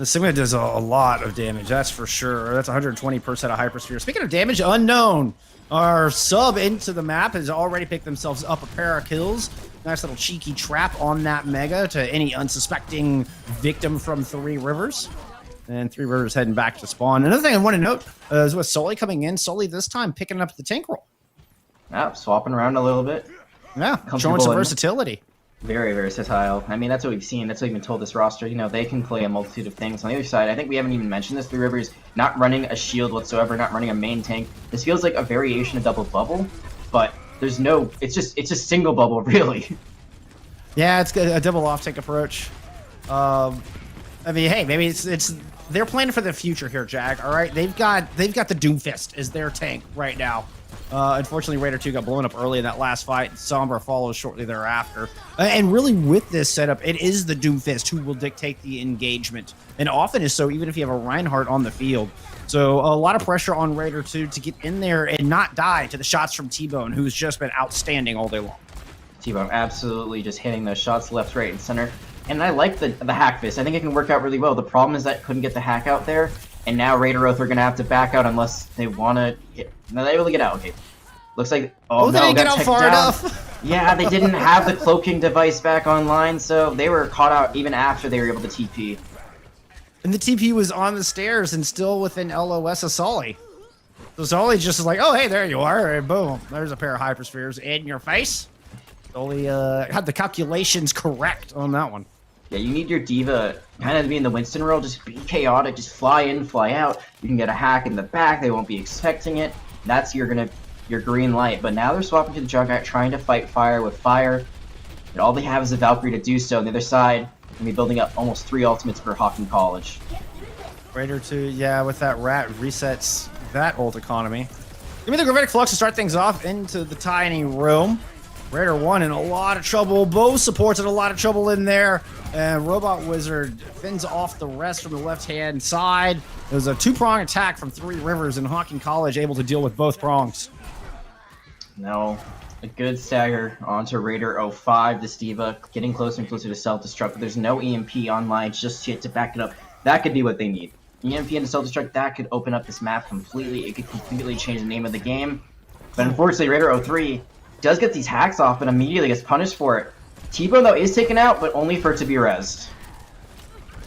Sigma does a lot of damage, that's for sure. That's 120 per set of Hypersphere. Speaking of damage, Unknown, our sub into the map, has already picked themselves up a pair of kills. Nice little cheeky trap on that Mega to any unsuspecting victim from Three Rivers. And Three Rivers heading back to spawn. Another thing I want to note is with Sully coming in, Sully this time picking up the tank role. Yeah, swapping around a little bit. Yeah, showing some versatility. Very versatile. I mean, that's what we've seen. That's what we've been told this roster. They can play a multitude of things. On the other side, I think we haven't even mentioned this. Three Rivers not running a shield whatsoever, not running a main tank. This feels like a variation of double bubble, but there's no. It's just single bubble, really. Yeah, it's a double off tank approach. I mean, hey, maybe it's they're planning for the future here, Jag. All right, they've got the Doomfist as their tank right now. Unfortunately, Raider 2 got blown up early in that last fight. Sombra follows shortly thereafter. And really, with this setup, it is the Doomfist who will dictate the engagement, and often is so even if you have a Reinhardt on the field. So a lot of pressure on Raider 2 to get in there and not die to the shots from T-Bone, who's just been outstanding all day long. T-Bone absolutely just hitting those shots left, right, and center. And I like the hack fist. I think it can work out really well. The problem is that couldn't get the hack out there, and now Raider Oath are going to have to back out unless they want to get... No, they're able to get out. Okay. Looks like... Oh, no, they didn't get out far enough. Yeah, they didn't have the cloaking device back online, so they were caught out even after they were able to TP. And the TP was on the stairs and still within LOS of Sully. So Sully just is like, oh, hey, there you are, and boom. There's a pair of Hyperspheres in your face. Sully had the calculations correct on that one. Yeah, you need your D.Va kind of to be in the Winston role, just be chaotic, just fly in, fly out. You can get a hack in the back, they won't be expecting it. That's your green light. But now they're swapping to the Juggernaut, trying to fight fire with fire. And all they have is a Valkyrie to do so. On the other side, going to be building up almost 3 ultimates for Hocking College. Raider 2, yeah, with that rat, resets that ult economy. Give me the Gravitic Flux to start things off into the tiny room. Raider 1 in a lot of trouble. Both supports in a lot of trouble in there. And Robot Wizard fends off the rest from the left-hand side. There's a 2-prong attack from Three Rivers, and Hocking College able to deal with both prongs. Now, a good stagger onto Raider 05. This D.Va getting closer and closer to self-destruct, but there's no EMP online just yet to back it up. That could be what they need. EMP into self-destruct, that could open up this map completely. It could completely change the name of the game. But unfortunately, Raider 03 does get these hacks off, but immediately gets punished for it. T-Bone, though, is taken out, but only for it to be rezzed.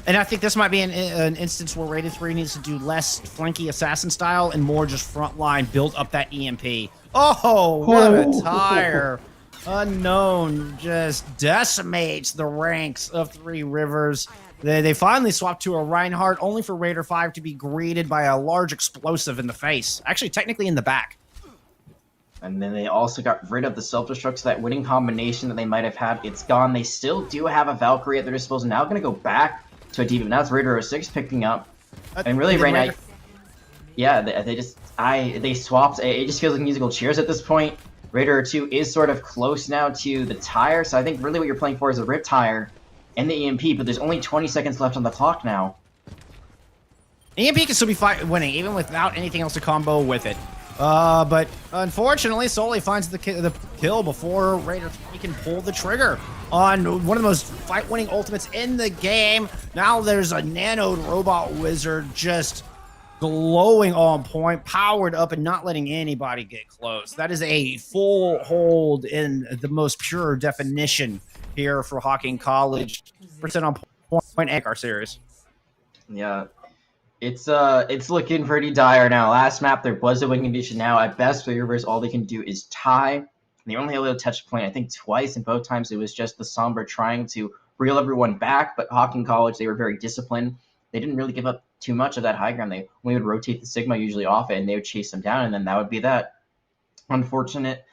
And I think this might be an instance where Raider 3 needs to do less flanky assassin style and more just frontline, build up that EMP. Oh, what a tire. Unknown just decimates the ranks of Three Rivers. They finally swapped to a Reinhardt, only for Raider 5 to be greeted by a large explosive in the face. Actually, technically in the back. And then they also got rid of the self-destruct, so that winning combination that they might have had, it's gone. They still do have a Valkyrie at their disposal. Now going to go back to a D.Va. Now it's Raider 06 picking up. And really right now, yeah, they swapped. It just feels like musical chairs at this point. Raider 2 is sort of close now to the tire, so I think really what you're playing for is a rip tire and the EMP, but there's only 20 seconds left on the clock now. EMP can still be winning, even without anything else to combo with it. But unfortunately, Sully finds the kill before Raider 3 can pull the trigger on one of the most fight-winning ultimates in the game. Now there's a nanoed Robot Wizard just glowing on point, powered up, and not letting anybody get close. That is a full hold in the most pure definition here for Hocking College. % on point egg our series. Yeah. It's looking pretty dire now. Last map, there was a win condition. Now, at best, Three Rivers, all they can do is tie. And they only had a little touch point, I think, twice, and both times it was just the Sombra trying to reel everyone back, but Hocking College, they were very disciplined. They didn't really give up too much of that high ground. They only would rotate the Sigma usually off it, and they would chase them down, and then that would be that. Unfortunate.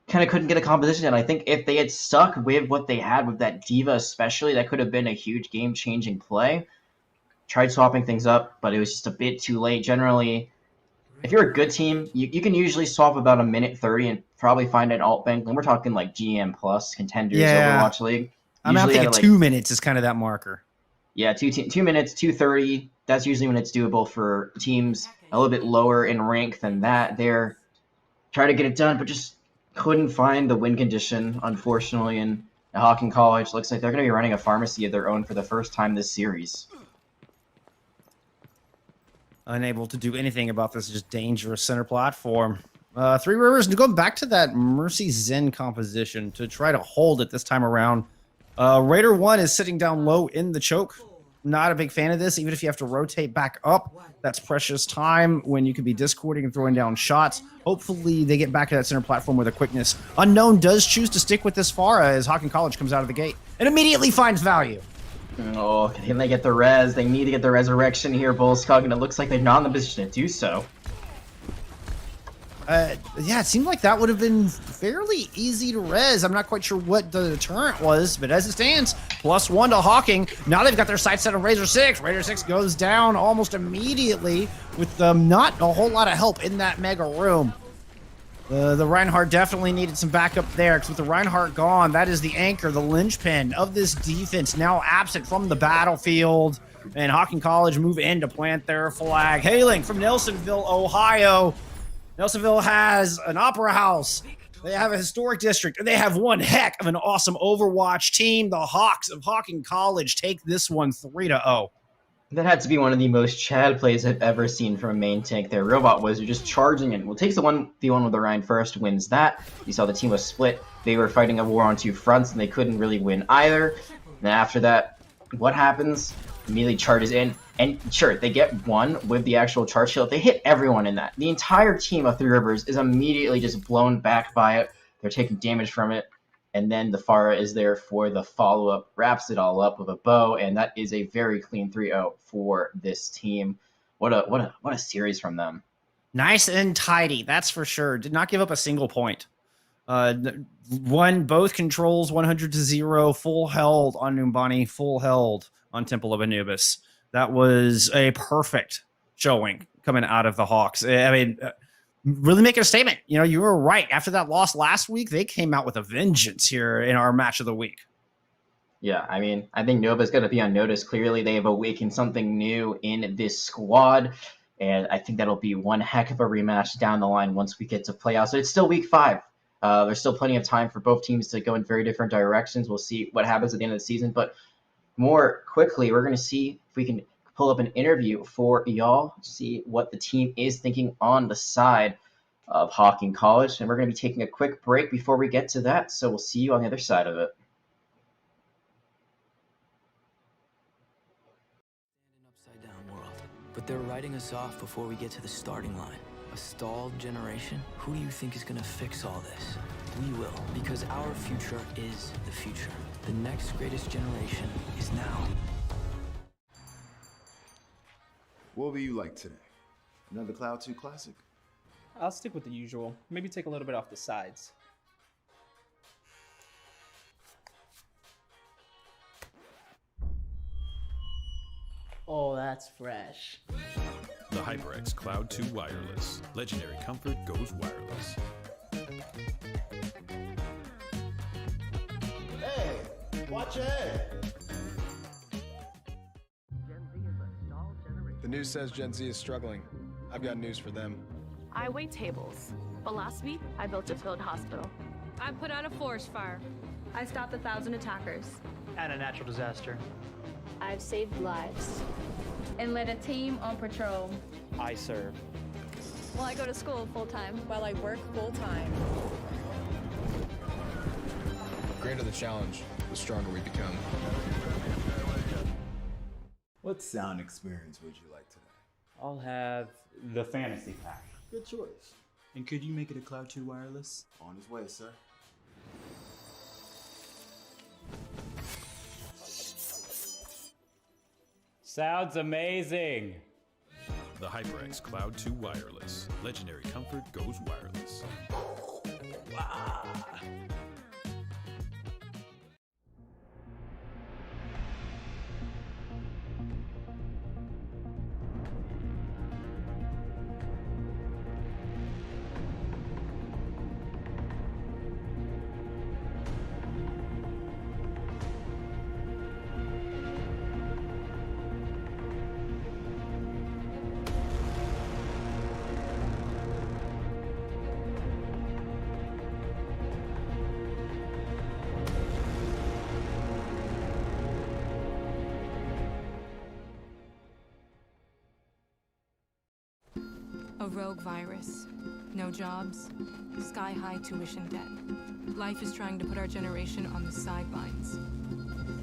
Kind of couldn't get a composition. And I think if they had stuck with what they had with that Diva especially, that could have been a huge game-changing play. Tried swapping things up, but it was just a bit too late. Generally, if you're a good team, you can usually swap about a minute 30 and probably find an alt bank. And we're talking like GM plus contenders Overwatch League. I'm thinking 2 minutes is kind of that marker. Yeah, 2 minutes, 2:30. That's usually when it's doable for teams a little bit lower in rank than that. They're trying to get it done, but just couldn't find the win condition, unfortunately. And Hocking College looks like they're going to be running a pharmacy of their own for the first time this series. Unable to do anything about this just dangerous center platform. Three Rivers, going back to that Mercy Zen composition to try to hold it this time around. Raider 1 is sitting down low in the choke. Not a big fan of this, even if you have to rotate back up. That's precious time when you could be discording and throwing down shots. Hopefully they get back to that center platform with a quickness. Unknown does choose to stick with this far as Hocking College comes out of the gate and immediately finds value. Oh, can they get the res? They need to get the resurrection here, Bullskog, and it looks like they're not in the position to do so. Yeah, it seemed like that would have been fairly easy to res. I'm not quite sure what the deterrent was, but as it stands, +1 to Hocking. Now they've got their sights set on Razor 6. Razor 6 goes down almost immediately with not a whole lot of help in that mega room. The Reinhardt definitely needed some backup there, because with the Reinhardt gone, that is the anchor, the linchpin of this defense, now absent from the battlefield. And Hocking College move in to plant their flag. Hailing from Nelsonville, Ohio. Nelsonville has an opera house. They have a historic district, and they have one heck of an awesome Overwatch team. The Hawks of Hocking College take this one 3-0. That had to be one of the most Chad plays I've ever seen from a main tank there. Robot Wizard just charging in. Well, takes the 1v1 with the Ryan first, wins that. You saw the team was split. They were fighting a war on two fronts, and they couldn't really win either. And then after that, what happens? Immediately charges in. And sure, they get one with the actual charge shield. They hit everyone in that. The entire team of Three Rivers is immediately just blown back by it. They're taking damage from it. And then the Pharah is there for the follow-up, wraps it all up with a bow, and that is a very clean 3-0 for this team. What a series from them. Nice and tidy, that's for sure. Did not give up a single point. Won both controls 100-0, full held on NUMBANI, full held on Temple of Anubis. That was a perfect showing coming out of the Hawks. I mean, really making a statement. You know, you were right. After that loss last week, they came out with a vengeance here in our match of the week. Yeah, I mean, I think Nova's going to be on notice. Clearly, they have awakened something new in this squad, and I think that'll be one heck of a rematch down the line once we get to playoffs. So it's still week 5. There's still plenty of time for both teams to go in very different directions. We'll see what happens at the end of the season, but more quickly, we're going to see if we can pull up an interview for y'all, see what the team is thinking on the side of Hocking College. And we're going to be taking a quick break before we get to that, so we'll see you on the other side of it. An upside-down world, but they're writing us off before we get to the starting line. A stalled generation? Who do you think is going to fix all this? We will, because our future is the future. The next greatest generation is now. What will you like today? Another Cloud 2 classic? I'll stick with the usual. Maybe take a little bit off the sides. Oh, that's fresh. The HyperX Cloud 2 Wireless. Legendary comfort goes wireless. Hey, watch it! The news says Gen Z is struggling. I've got news for them. I wait tables, but last week I built a field hospital. I put out a forest fire. I stopped 1,000 attackers. And a natural disaster. I've saved lives and led a team on patrol. I serve. Well, I go to school full-time. While I work full-time. The greater the challenge, the stronger we become. What sound experience would you like today? I'll have the fantasy pack. Good choice. And could you make it a Cloud 2 wireless? On his way, sir. Sounds amazing. The HyperX Cloud 2 Wireless. Legendary comfort goes wireless. A rogue virus. No jobs. Sky-high tuition debt. Life is trying to put our generation on the sidelines.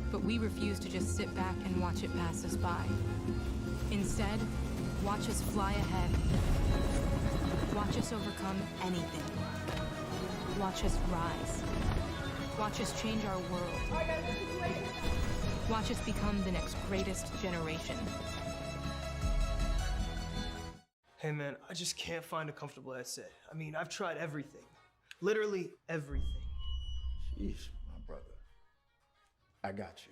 But we refuse to just sit back and watch it pass us by. Instead, watch us fly ahead. Watch us overcome anything. Watch us rise. Watch us change our world. Watch us become the next greatest generation. Hey man, I just can't find a comfortable headset. I mean, I've tried everything. Literally everything. Sheesh, my brother. I got you.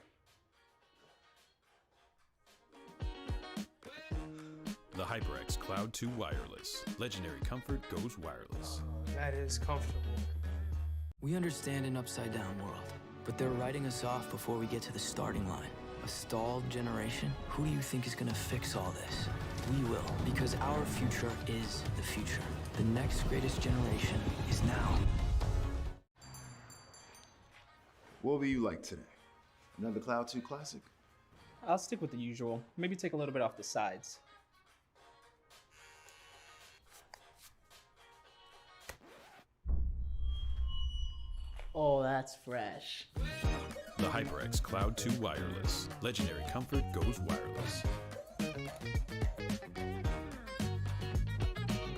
The HyperX Cloud 2 Wireless. Legendary comfort goes wireless. That is comfortable. We understand an upside-down world, but they're writing us off before we get to the starting line. A stalled generation? Who do you think is gonna fix all this? We will, because our future is the future. The next greatest generation is now. What will you like today? Another Cloud 2 classic? I'll stick with the usual. Maybe take a little bit off the sides. Oh, that's fresh. The HyperX Cloud 2 Wireless. Legendary comfort goes wireless.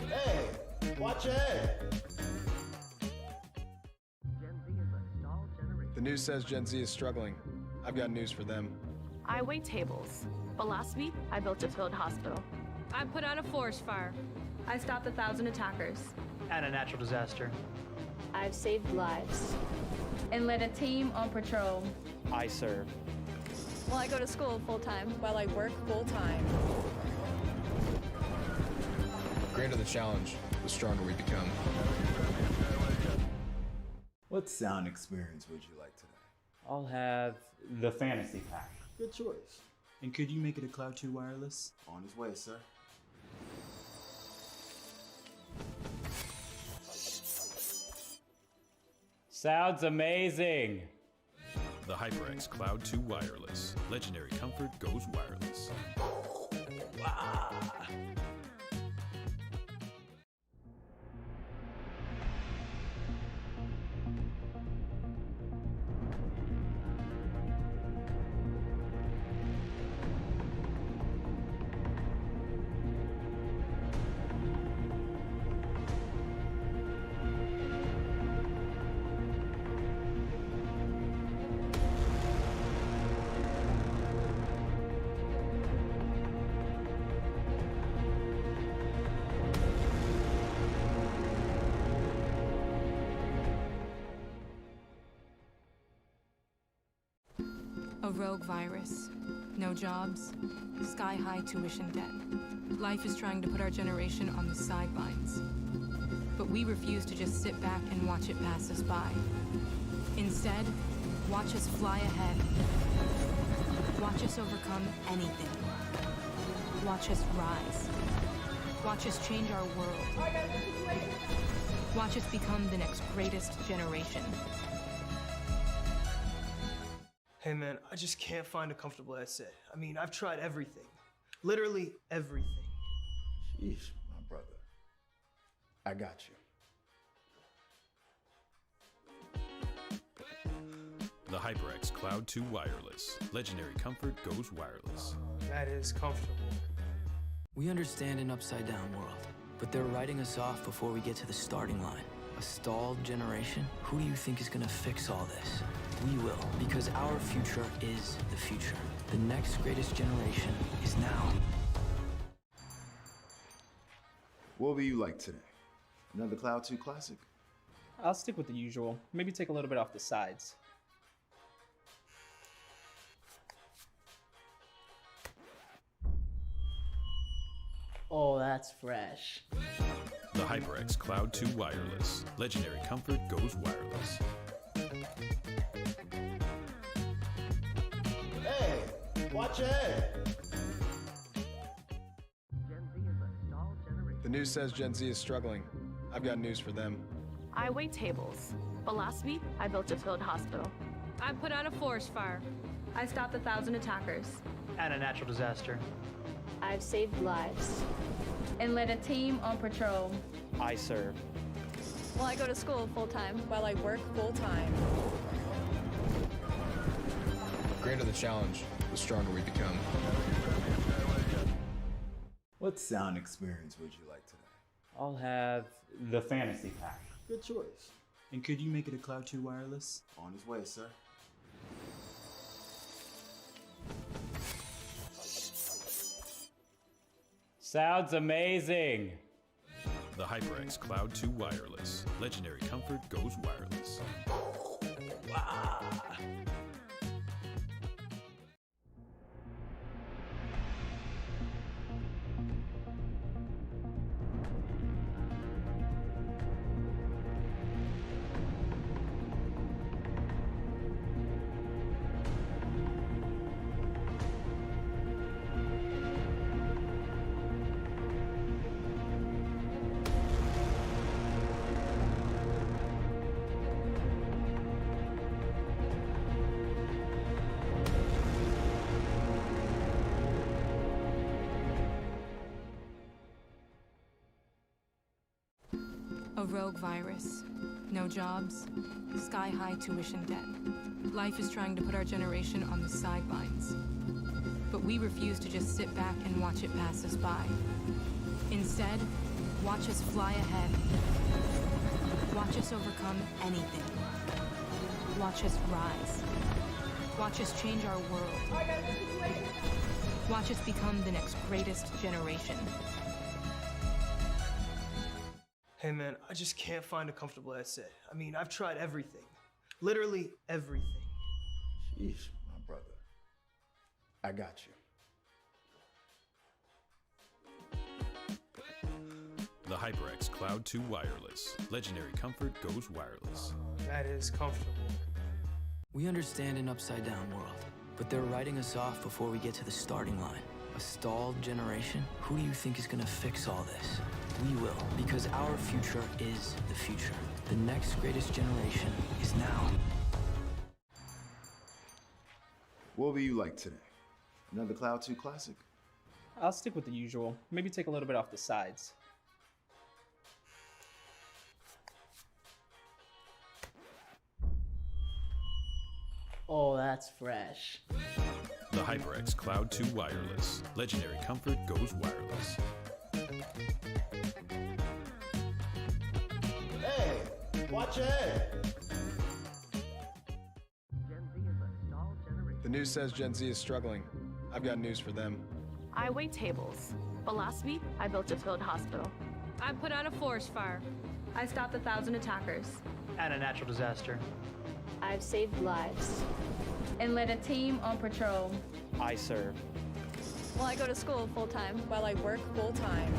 Hey, watch your head. The news says Gen Z is struggling. I've got news for them. I wait tables, but last week I built a field hospital. I put out a forest fire. I stopped 1,000 attackers. And a natural disaster. I've saved lives and led a team on patrol. I serve. Well, I go to school full-time. While I work full-time. The greater the challenge, the stronger we become. What sound experience would you like today? I'll have the fantasy pack. Good choice. And could you make it a Cloud 2 Wireless? On his way, sir. Sounds amazing. The HyperX Cloud 2 Wireless. Legendary comfort goes wireless. A rogue virus. No jobs. Sky-high tuition debt. Life is trying to put our generation on the sidelines. But we refuse to just sit back and watch it pass us by. Instead, watch us fly ahead. Watch us overcome anything. Watch us rise. Watch us change our world. Watch us become the next greatest generation. Hey man, I just can't find a comfortable headset. I mean, I've tried everything. Literally everything. Sheesh, my brother. I got you. The HyperX Cloud 2 Wireless. Legendary comfort goes wireless. That is comfortable. We understand an upside-down world, but they're writing us off before we get to the starting line. A stalled generation? Who do you think is gonna fix all this? We will, because our future is the future. The next greatest generation is now. What will you like today? Another Cloud 2 classic? I'll stick with the usual. Maybe take a little bit off the sides. Oh, that's fresh. The HyperX Cloud 2 Wireless. Legendary comfort goes wireless. Hey, watch your head. The news says Gen Z is struggling. I've got news for them. I wait tables, but last week I built a field hospital. I put out a forest fire. I stopped 1,000 attackers. And a natural disaster. I've saved lives and led a team on patrol. I serve. While I go to school full-time. While I work full-time. The greater the challenge, the stronger we become. What sound experience would you like today? I'll have the fantasy pack. Good choice. And could you make it a Cloud 2 wireless? On his way, sir. Sounds amazing. The HyperX Cloud 2 Wireless. Legendary comfort goes wireless. A rogue virus. No jobs. Sky-high tuition debt. Life is trying to put our generation on the sidelines. But we refuse to just sit back and watch it pass us by. Instead, watch us fly ahead. Watch us overcome anything. Watch us rise. Watch us change our world. Watch us become the next greatest generation. Hey man, I just can't find a comfortable headset. I mean, I've tried everything. Literally everything. Sheesh, my brother. I got you. The HyperX Cloud 2 Wireless. Legendary comfort goes wireless. That is comfortable. We understand an upside-down world, but they're writing us off before we get to the starting line. A stalled generation? Who do you think is gonna fix all this? We will, because our future is the future. The next greatest generation is now. What will you like today? Another Cloud 2 classic? I'll stick with the usual. Maybe take a little bit off the sides. Oh, that's fresh. The HyperX Cloud 2 Wireless. Legendary comfort goes wireless. Hey, watch your head. The news says Gen Z is struggling. I've got news for them. I wait tables, but last week I built a field hospital. I put out a forest fire. I stopped 1,000 attackers. And a natural disaster. I've saved lives and led a team on patrol. I serve. While I go to school full-time. While I work full-time.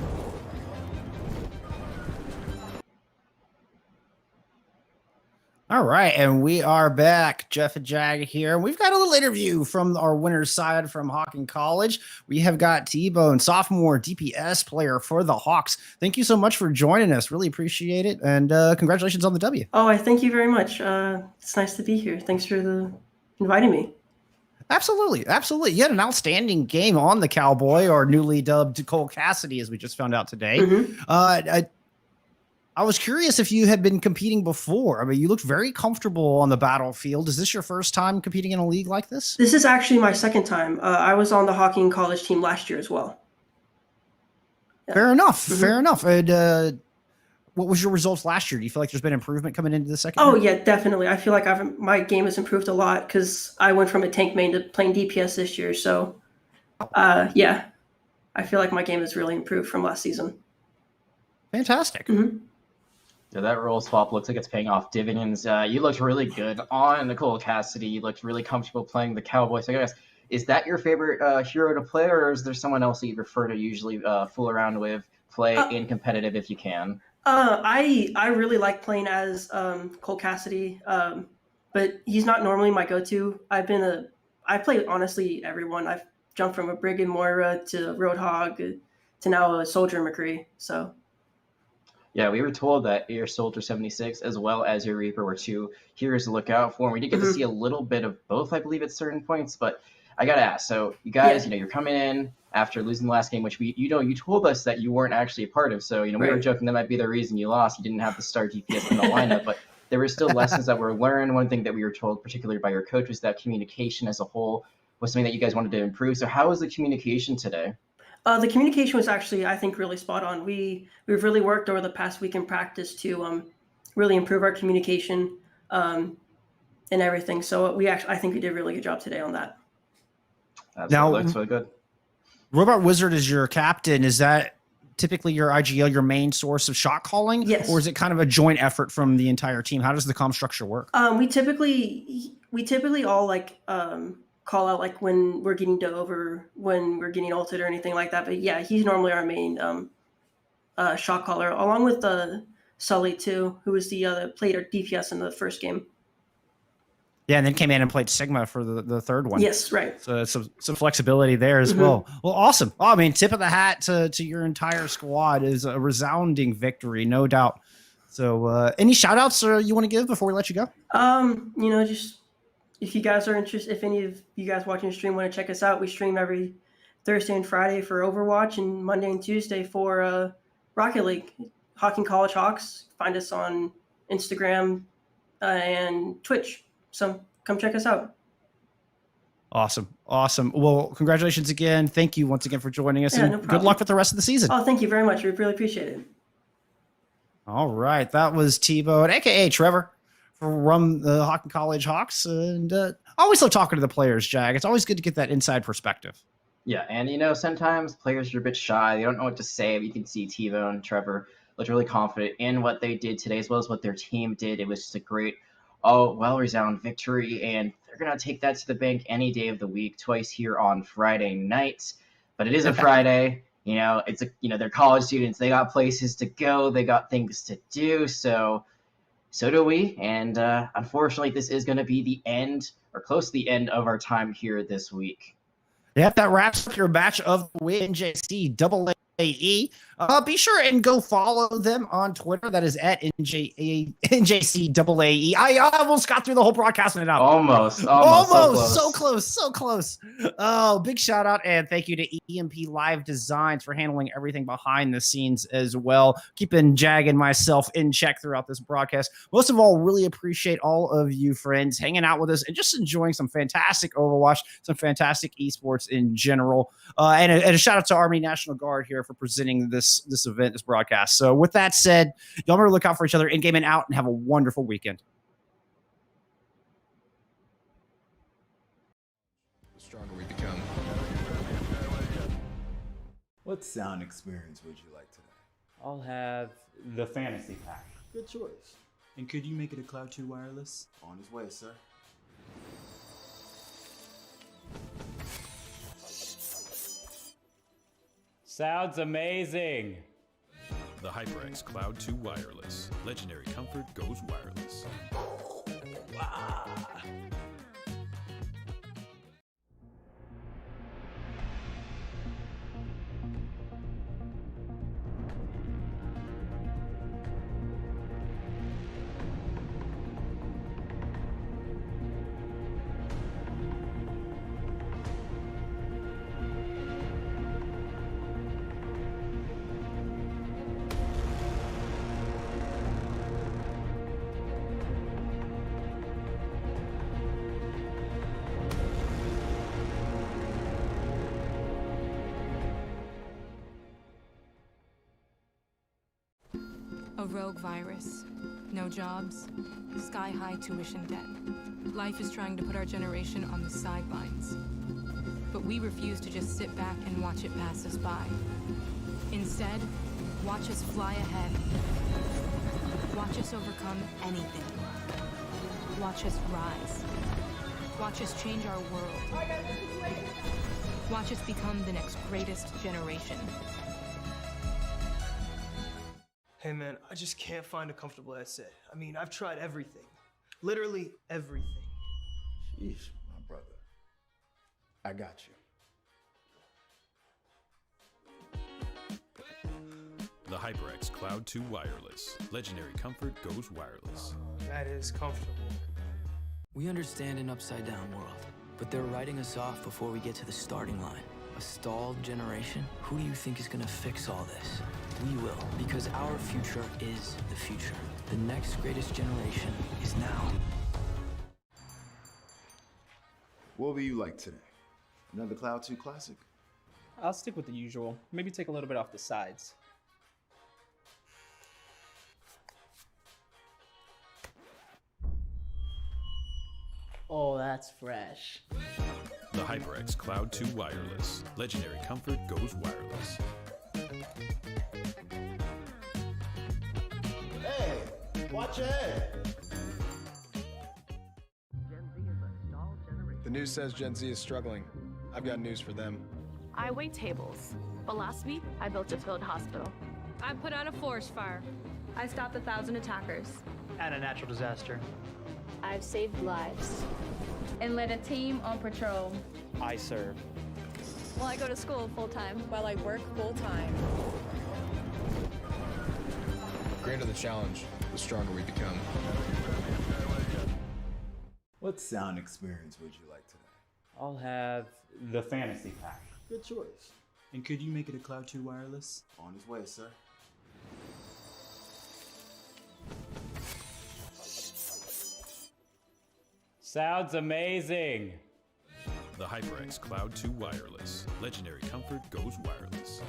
All right, and we are back. Jeff and Jag here. We've got a little interview from our winner's side from Hocking College. We have got T-Bone, sophomore DPS player for the Hawks. Thank you so much for joining us. Really appreciate it, and congratulations on the W. Oh, I thank you very much. It's nice to be here. Thanks for inviting me. Absolutely, absolutely. You had an outstanding game on the Cowboy, or newly dubbed Cole Cassidy, as we just found out today. I was curious if you had been competing before. I mean, you looked very comfortable on the battlefield. Is this your first time competing in a league like this? This is actually my second time. I was on the Hocking College team last year as well. Yeah. Fair enough. Fair enough. And what was your results last year? Do you feel like there's been improvement coming into the second? Oh year? yeah, definitely. I feel like my game has improved a lot because I went from a tank main to playing DPS this year. So, yeah, I feel like my game has really improved from last season. Fantastic. Mm-hmm. Yeah, that role swap looks like it's paying off dividends. You looked really good on Nicole Cassidy. You looked really comfortable playing the Cowboy. So I guess, is that your favorite hero to play, or is there someone else that you prefer to usually fool around with, play in competitive if you can? I really like playing as Cole Cassidy, but he's not normally my go-to. I play honestly everyone. I've jumped from a Brigand Moira to Roadhog to now a Soldier McCree. So. Yeah, we were told that your Soldier 76 as well as your Reaper were two heroes to look out for. And we did get to see a little bit of both, I believe, at certain points. But I got to ask, so you guys, you're coming in after losing the last game, which you told us that you weren't actually a part of. So, we were joking that might be the reason you lost. You didn't have the star DPS in the lineup, but there were still lessons that were learned. One thing that we were told, particularly by your coach, was that communication as a whole was something that you guys wanted to improve. So how was the communication today? The communication was actually, I think, really spot on. We've really worked over the past week in practice to really improve our communication and everything. So I think we did a really good job today on that. Absolutely. Now, looks really good. Robot Wizard is your captain. Is that typically your IGL, your main source of shot calling? Yes. Or is it kind of a joint effort from the entire team? How does the comm structure work? We typically all call out when we're getting dove or when we're getting ulted or anything like that. But yeah, he's normally our main shot caller, along with Sully too, who was the played our DPS in the first game. Yeah, and then came in and played Sigma for the third one. Yes, right. So some flexibility there as well. Well, awesome. Oh, I mean, tip of the hat to your entire squad. Is a resounding victory, no doubt. So any shout outs you want to give before we let you go? Just if you guys are interested, if any of you guys watching the stream want to check us out, we stream every Thursday and Friday for Overwatch and Monday and Tuesday for Rocket League. Hocking College Hawks. Find us on Instagram and Twitch. So come check us out. Awesome. Well, congratulations again. Thank you once again for joining us. Yeah, and no problem. Good luck with the rest of the season. Oh, thank you very much. We really appreciate it. All right. That was T-Bone, a.k.a. Trevor, from the Hocking College Hawks. And I always love talking to the players, Jag. It's always good to get that inside perspective. Yeah, and sometimes players are a bit shy. They don't know what to say. But you can see T-Bone, Trevor looked really confident in what they did today as well as what their team did. It was just a great, well-resounded victory, and they're going to take that to the bank any day of the week, twice here on Friday nights. But it is a Friday. They're college students. They got places to go. They got things to do. So do we. And unfortunately, this is going to be the end or close to the end of our time here this week. Yeah, that wraps up your match of the NJCAAE. Be sure and go follow them on Twitter. That is at NJCAAE. I almost got through the whole broadcast and it out. Almost. So close. Oh, big shout out and thank you to EMP Live Designs for handling everything behind the scenes as well. Keeping Jag and myself in check throughout this broadcast. Most of all, really appreciate all of you friends hanging out with us and just enjoying some fantastic Overwatch, some fantastic esports in general. And a shout out to Army National Guard here for presenting this event, this broadcast. So with that said, y'all better look out for each other in game and out and have a wonderful weekend. The stronger we become. What sound experience would you like today? I'll have the fantasy pack. Good choice. And could you make it a Cloud 2 wireless? On his way, sir. Sounds amazing. The HyperX Cloud 2 Wireless. Legendary comfort goes wireless. rogue virus. No jobs, sky-high tuition debt. Life is trying to put our generation on the sidelines. But we refuse to just sit back and watch it pass us by. Instead, watch us fly ahead. Watch us overcome anything. Watch us rise. Watch us change our world. Watch us become the next greatest generation. Hey man, I just can't find a comfortable headset. I mean, I've tried everything. Literally everything. Sheesh, my brother. I got you. The HyperX Cloud 2 Wireless. Legendary comfort goes wireless. That is comfortable. We understand an upside-down world, but they're writing us off before we get to the starting line. A stalled generation? Who do you think is gonna fix all this? We will, because our future is the future. The next greatest generation is now. What will you like today? Another Cloud 2 classic? I'll stick with the usual. Maybe take a little bit off the sides. Oh, that's fresh. The HyperX Cloud 2 Wireless. Legendary comfort goes wireless. Hey, watch your head. The news says Gen Z is struggling. I've got news for them. I wait tables, but last week I built a field hospital. I put out a forest fire. I stopped 1,000 attackers. And a natural disaster. I've saved lives and led a team on patrol. I serve. While I go to school full-time. While I work full-time. The greater the challenge, the stronger we become. What sound experience would you like today? I'll have the fantasy pack. Good choice. And could you make it a Cloud 2 Wireless? On his way, sir. Sounds amazing! The HyperX Cloud 2 Wireless. Legendary comfort goes wireless.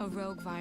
A rogue virus.